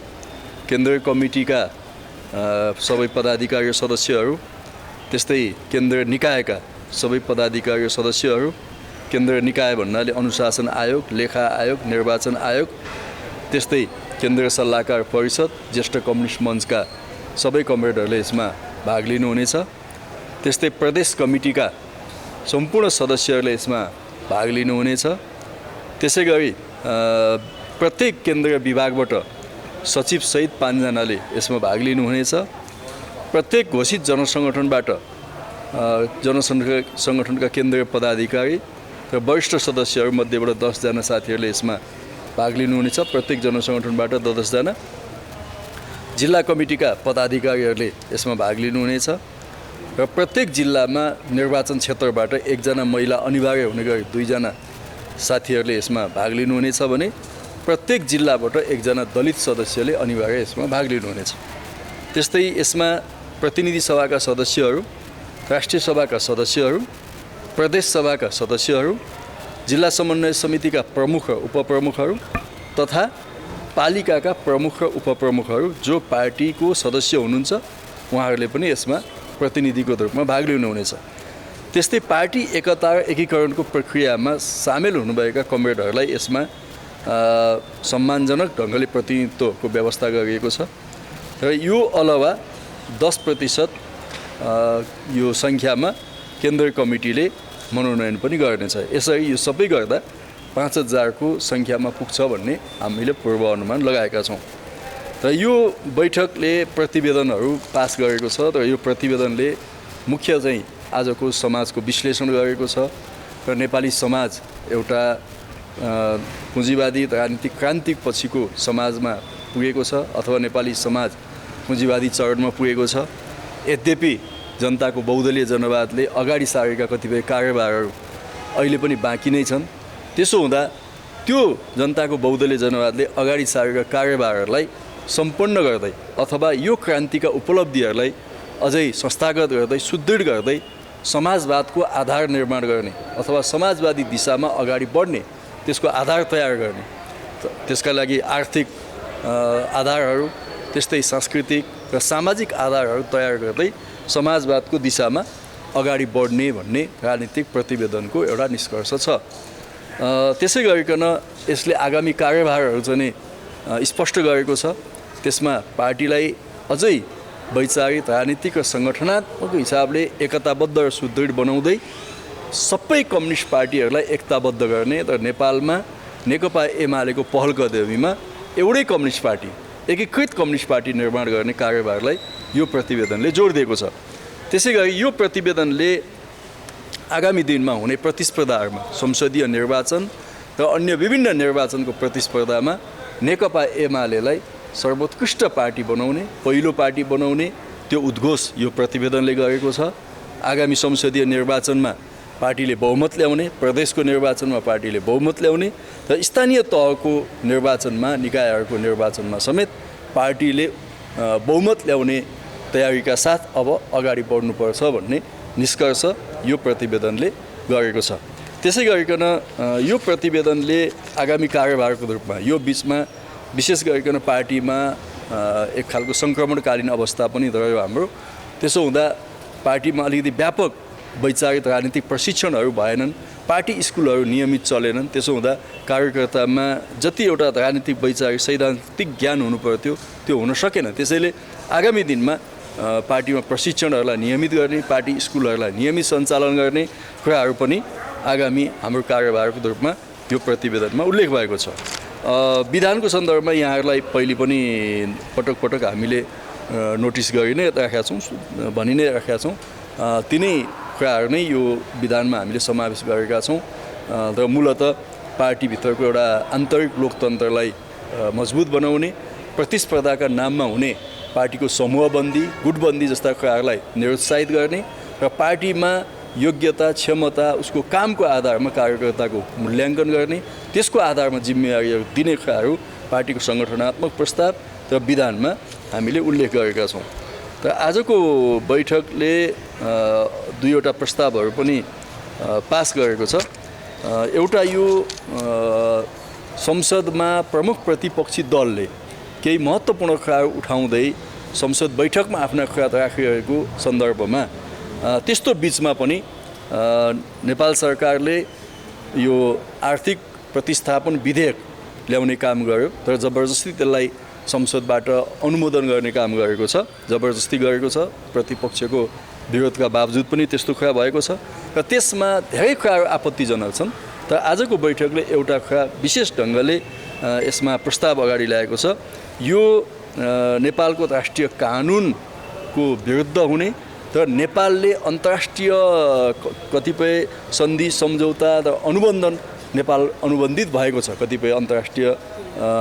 केन्द्रीय कमिटीका सबै पदाधिकारी सदस्यहरू, त्यस्तै केन्द्रीय निकायका सबै पदाधिकारी सदस्यहरू केन्द्रीय निकाय भन्नाले अनुशासन आयोग, लेखा आयोग, निर्वाचन आयोग, त्यस्तै केन्द्रीय सल्लाहकार परिषद, ज्येष्ठ कम्युनिस्ट मञ्चका सबै कमरेडहरूले यसमा भाग लिनुहुनेछ। त्यस्तै प्रदेश कमिटीका सम्पूर्ण सदस्यहरूले यसमा भाग लिनुहुनेछ। त्यसै गरी प्रत्येक केन्द्रीय विभागबाट सचिवसहित 5 जनाले यसमा भाग लिनुहुनेछ। प्रत्येक घोषित जनसङ्गठनबाट जनसङ्गठनका केन्द्रीय पदाधिकारी र वरिष्ठ सदस्यहरूमध्येबाट 10 जना साथीहरूले यसमा भाग लिनुहुनेछ। प्रत्येक जनसङ्गठनबाट 10 जना। जिल्ला कमिटीका पदाधिकारीहरूले यसमा भाग लिनुहुनेछ र प्रत्येक जिल्लामा निर्वाचन क्षेत्रबाट 1 जना महिला अनिवार्य हुने गरी 2 जना साथीहरूले यसमा भाग लिनुहुनेछ भने प्रत्येक जिल्लाबाट 1 जना दलित सदस्यले अनिवार्य यसमा भाग लिनुहुनेछ। त्यस्तै यसमा प्रतिनिधि सभाका सदस्यहरू, राष्ट्रिय सभाका सदस्यहरू, प्रदेश सभाका सदस्यहरू, जिल्ला समन्वय समितिका प्रमुख र उपप्रमुखहरू तथा पालिकाका प्रमुख र उपप्रमुखहरू जो पार्टीको सदस्य हुनुहुन्छ उहाँहरूले पनि यसमा प्रतिनिधिको रूपमा भाग लिनुहुनेछ। त्यस्तै पार्टी एकता र एकीकरणको प्रक्रियामा सामेल हुनुभएका कमरेडहरूलाई यसमा सम्मानजनक ढङ्गले प्रतिनिधित्वको व्यवस्था गरिएको छ र यो अलावा 10% यो सङ्ख्यामा केन्द्रीय कमिटीले मनोनयन पनि गर्नेछ। यसरी यो सबै गर्दा 5000 को सङ्ख्यामा पुग्छ भन्ने हामीले पूर्वानुमान लगाएका छौँ। र यो बैठकले प्रतिवेदनहरू पास गरेको छ र यो प्रतिवेदनले मुख्य चाहिँ आजको समाजको विश्लेषण गरेको छ र नेपाली समाज एउटा पुँजीवादी राजनीतिक क्रान्ति पछिको समाजमा पुगेको छ अथवा नेपाली समाज पुँजीवादी चरणमा पुगेको छ। यद्यपि जनताको बहुदलीय जनवादले अगाडि सारेका कतिपय कार्यभारहरू अहिले पनि बाँकी नै छन्। त्यसो हुँदा त्यो जनताको बहुदलीय जनवादले अगाडि सारेका कार्यभारहरूलाई सम्पन्न गर्दै अथवा यो क्रान्तिका उपलब्धिहरूलाई अझै संस्थागत गर्दै सुदृढ गर्दै समाजवादको आधार निर्माण गर्ने अथवा समाजवादी दिशामा अगाडि बढ्ने त्यसको आधार तयार गर्ने, त्यसका लागि आर्थिक आधारहरू त्यस्तै सांस्कृतिक र सामाजिक आधारहरू तयार गर्दै समाजवादको दिशामा अगाडि बढ्ने भन्ने राजनीतिक प्रतिवेदनको एउटा निष्कर्ष छ। त्यसै गरिकन यसले आगामी कार्यभारहरू चाहिँ स्पष्ट गरेको छ। त्यसमा पार्टीलाई अझै वैचारिक राजनीतिक र सङ्गठनात्मक हिसाबले एकताबद्ध र सुदृढ बनाउँदै सबै कम्युनिस्ट पार्टीहरूलाई एकताबद्ध गर्ने र नेपालमा नेकपा एमालेको पहल कदमीमा एउटै कम्युनिस्ट पार्टी, एकीकृत कम्युनिस्ट पार्टी निर्माण गर्ने कार्यभारलाई यो प्रतिवेदनले जोड दिएको छ। त्यसै गरी यो प्रतिवेदनले आगामी दिनमा हुने प्रतिस्पर्धाहरूमा संसदीय निर्वाचन र अन्य विभिन्न निर्वाचनको प्रतिस्पर्धामा नेकपा एमालेलाई सर्वोत्कृष्ट पार्टी बनाउने, पहिलो पार्टी बनाउने त्यो उद्घोष यो प्रतिवेदनले गरेको छ। आगामी संसदीय निर्वाचनमा पार्टीले बहुमत ल्याउने, प्रदेशको निर्वाचनमा पार्टीले बहुमत ल्याउने र स्थानीय तहको निर्वाचनमा, निकायहरूको निर्वाचनमा समेत पार्टीले बहुमत ल्याउने तयारीका साथ अब अगाडि बढ्नुपर्छ भन्ने निष्कर्ष यो प्रतिवेदनले गरेको छ। त्यसै गरिकन यो प्रतिवेदनले आगामी कार्यभारको रूपमा यो बिचमा विशेष गरिकन पार्टीमा एक खालको सङ्क्रमणकालीन अवस्था पनि रह्यो हाम्रो। त्यसो हुँदा पार्टीमा अलिकति व्यापक वैचारिक राजनीतिक प्रशिक्षणहरू भएनन्, पार्टी स्कुलहरू नियमित चलेनन्। त्यसो हुँदा कार्यकर्तामा जति एउटा राजनीतिक वैचारिक सैद्धान्तिक ज्ञान हुनु पर्थ्यो त्यो हुन सकेन। त्यसैले आगामी दिनमा पार्टीमा प्रशिक्षणहरूलाई नियमित गर्ने, पार्टी स्कुलहरूलाई नियमित सञ्चालन गर्ने कुराहरू पनि आगामी हाम्रो कार्यभारको रूपमा यो प्रतिवेदनमा उल्लेख भएको छ। विधानको सन्दर्भमा यहाँहरूलाई पहिले पनि पटक पटक हामीले नोटिस गरि नै राखेका छौँ, भनि नै राखेका छौँ। तिनै कुराहरू नै यो विधानमा हामीले समावेश गरेका छौँ र मूलतः पार्टीभित्रको एउटा आन्तरिक लोकतन्त्रलाई मजबुत बनाउने, प्रतिस्पर्धाका नाममा हुने पार्टीको समूहबन्दी, गुटबन्दी जस्ता कुराहरूलाई निरुत्साहित गर्ने र पार्टीमा योग्यता, क्षमता, उसको कामको आधारमा कार्यकर्ताको मूल्याङ्कन गर्ने, त्यसको आधारमा जिम्मेवारीहरू दिने कुराहरू पार्टीको सङ्गठनात्मक प्रस्ताव र विधानमा हामीले उल्लेख गरेका छौँ। र आजको बैठकले दुईवटा प्रस्तावहरू पनि पास गरेको छ। एउटा यो संसदमा प्रमुख प्रतिपक्षी दलले केही महत्त्वपूर्ण कुराहरू उठाउँदै संसद बैठकमा आफ्ना कुरा राखिरहेको सन्दर्भमा त्यस्तो बिचमा पनि नेपाल सरकारले यो आर्थिक प्रतिस्थापन विधेयक ल्याउने काम गर्यो, तर जबरजस्ती त्यसलाई संसदबाट अनुमोदन गर्ने काम गरेको छ, जबरजस्ती गरेको छ। प्रतिपक्षको विरोधका बावजुद पनि त्यस्तो कुरा भएको छ र त्यसमा धेरै कुराहरू आपत्तिजनक छन्। तर आजको बैठकले एउटा कुरा विशेष ढङ्गले यसमा प्रस्ताव अगाडि ल्याएको छ। यो नेपालको राष्ट्रिय कानुनको विरुद्ध हुने र नेपालले अन्तर्राष्ट्रिय कतिपय सन्धि सम्झौता र अनुबन्धन नेपाल अनुबन्धित भएको छ कतिपय अन्तर्राष्ट्रिय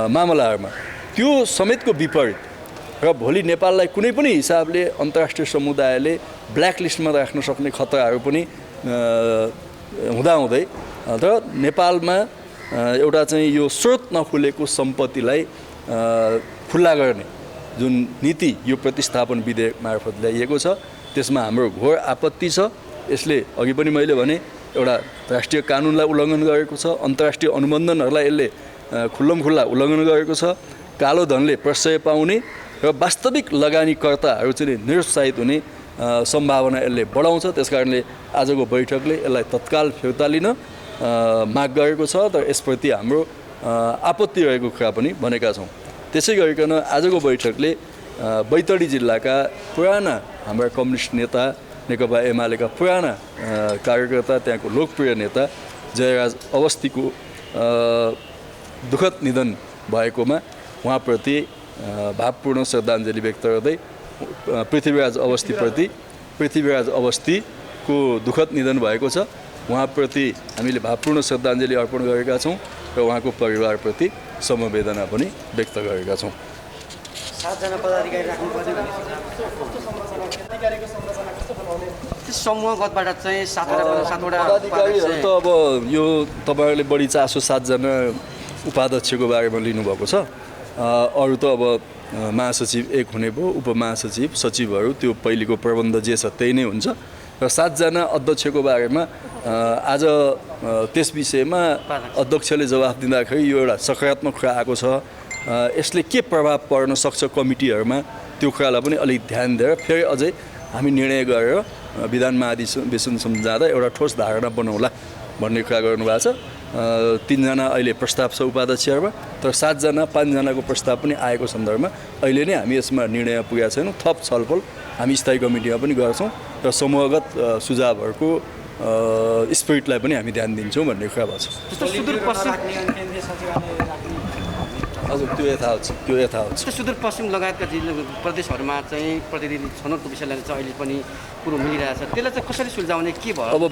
मामलाहरूमा, त्यो समेतको विपरीत र भोलि नेपाललाई कुनै पनि हिसाबले अन्तर्राष्ट्रिय समुदायले ब्ल्याकलिस्टमा राख्न सक्ने खतराहरू पनि हुँदाहुँदै र नेपालमा एउटा चाहिँ यो स्रोत नखुलेको सम्पत्तिलाई खुल्ला गर्ने जुन नीति यो प्रतिस्थापन विधेयक मार्फत ल्याइएको छ त्यसमा हाम्रो घोर आपत्ति छ। यसले अघि पनि मैले भने एउटा राष्ट्रिय कानुनलाई उल्लङ्घन गरेको छ, अन्तर्राष्ट्रिय अनुबन्धनहरूलाई यसले खुल्लमखुल्ला उल्लङ्घन गरेको छ, कालो धनले प्रश्रय पाउने र वास्तविक लगानीकर्ताहरू चाहिँ निरुत्साहित हुने सम्भावना यसले बढाउँछ। त्यसकारणले आजको बैठकले यसलाई तत्काल फिर्ता लिन माग गरेको छ, तर यसप्रति हाम्रो आपत्ति रहेको कुरा पनि भनेका छौँ। त्यसै गरिकन आजको बैठकले बैतडी जिल्लाका पुराना हाम्रा कम्युनिस्ट नेता, नेकपा एमालेका पुराना कार्यकर्ता, त्यहाँको लोकप्रिय नेता जयराज अवस्थीको दुःखद निधन भएकोमा उहाँप्रति भावपूर्ण श्रद्धाञ्जली व्यक्त गर्दै पृथ्वीराज अवस्थीको दुःखद निधन भएको छ, उहाँप्रति हामीले भावपूर्ण श्रद्धाञ्जली अर्पण गरेका छौँ र उहाँको परिवारप्रति समवेदना पनि व्यक्त गरेका छौँ। 7 जना पदाधिकारी राख्नुपर्ने समूहगतबाट चाहिँ 7वटा पदाधिकारीहरू त अब यो तपाईँहरूले बढी चासो 7 जना उपाध्यक्षको बारेमा लिनुभएको छ। अरू त अब महासचिव एक हुने भयो, उपमहासचिव, सचिवहरू, त्यो पहिलेको प्रबन्ध जे छ त्यही नै हुन्छ र 7 जना अध्यक्षको बारेमा आज त्यस विषयमा अध्यक्षले जवाफ दिँदाखेरि यो एउटा सकारात्मक कुरा आएको छ। यसले के प्रभाव पर्न सक्छ कमिटीहरूमा त्यो कुरालाई पनि अलिक ध्यान दिएर फेरि अझै हामी निर्णय गरेर विधान महाधिवेशनसम्म जाँदा एउटा ठोस धारणा बनाउला भन्ने कुरा गर्नुभएको छ। 3 जना अहिले प्रस्ताव छ उपाध्यक्षहरूमा, तर 7 जना 5 जनाको प्रस्ताव पनि आएको सन्दर्भमा अहिले नै हामी यसमा निर्णय पुगेका छैनौँ। थप छलफल हामी स्थायी कमिटीमा पनि गर्छौँ र समूहगत सुझावहरूको स्पिरिटलाई पनि हामी ध्यान दिन्छौँ भन्ने कुरा भएको छ। हजुर, त्यो यथावत छ। सुदूरपश्चिम लगायतका जिल्ला प्रदेशहरूमा चाहिँ प्रतिनिधि छनौटको विषयलाई चाहिँ अहिले पनि कुरो मिलिरहेछ, त्यसलाई चाहिँ कसरी सुल्झाउने के भयो? अब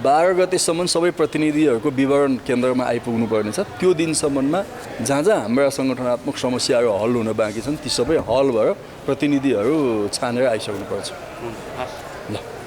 12 गतेसम्म सबै प्रतिनिधिहरूको विवरण केन्द्रमा आइपुग्नु पर्नेछ। त्यो दिनसम्ममा जहाँ जहाँ हाम्रा सङ्गठनात्मक समस्याहरू हल हुन बाँकी छन् ती सबै हल भएर प्रतिनिधिहरू छानेर आइसक्नुपर्छ। हस्। ल।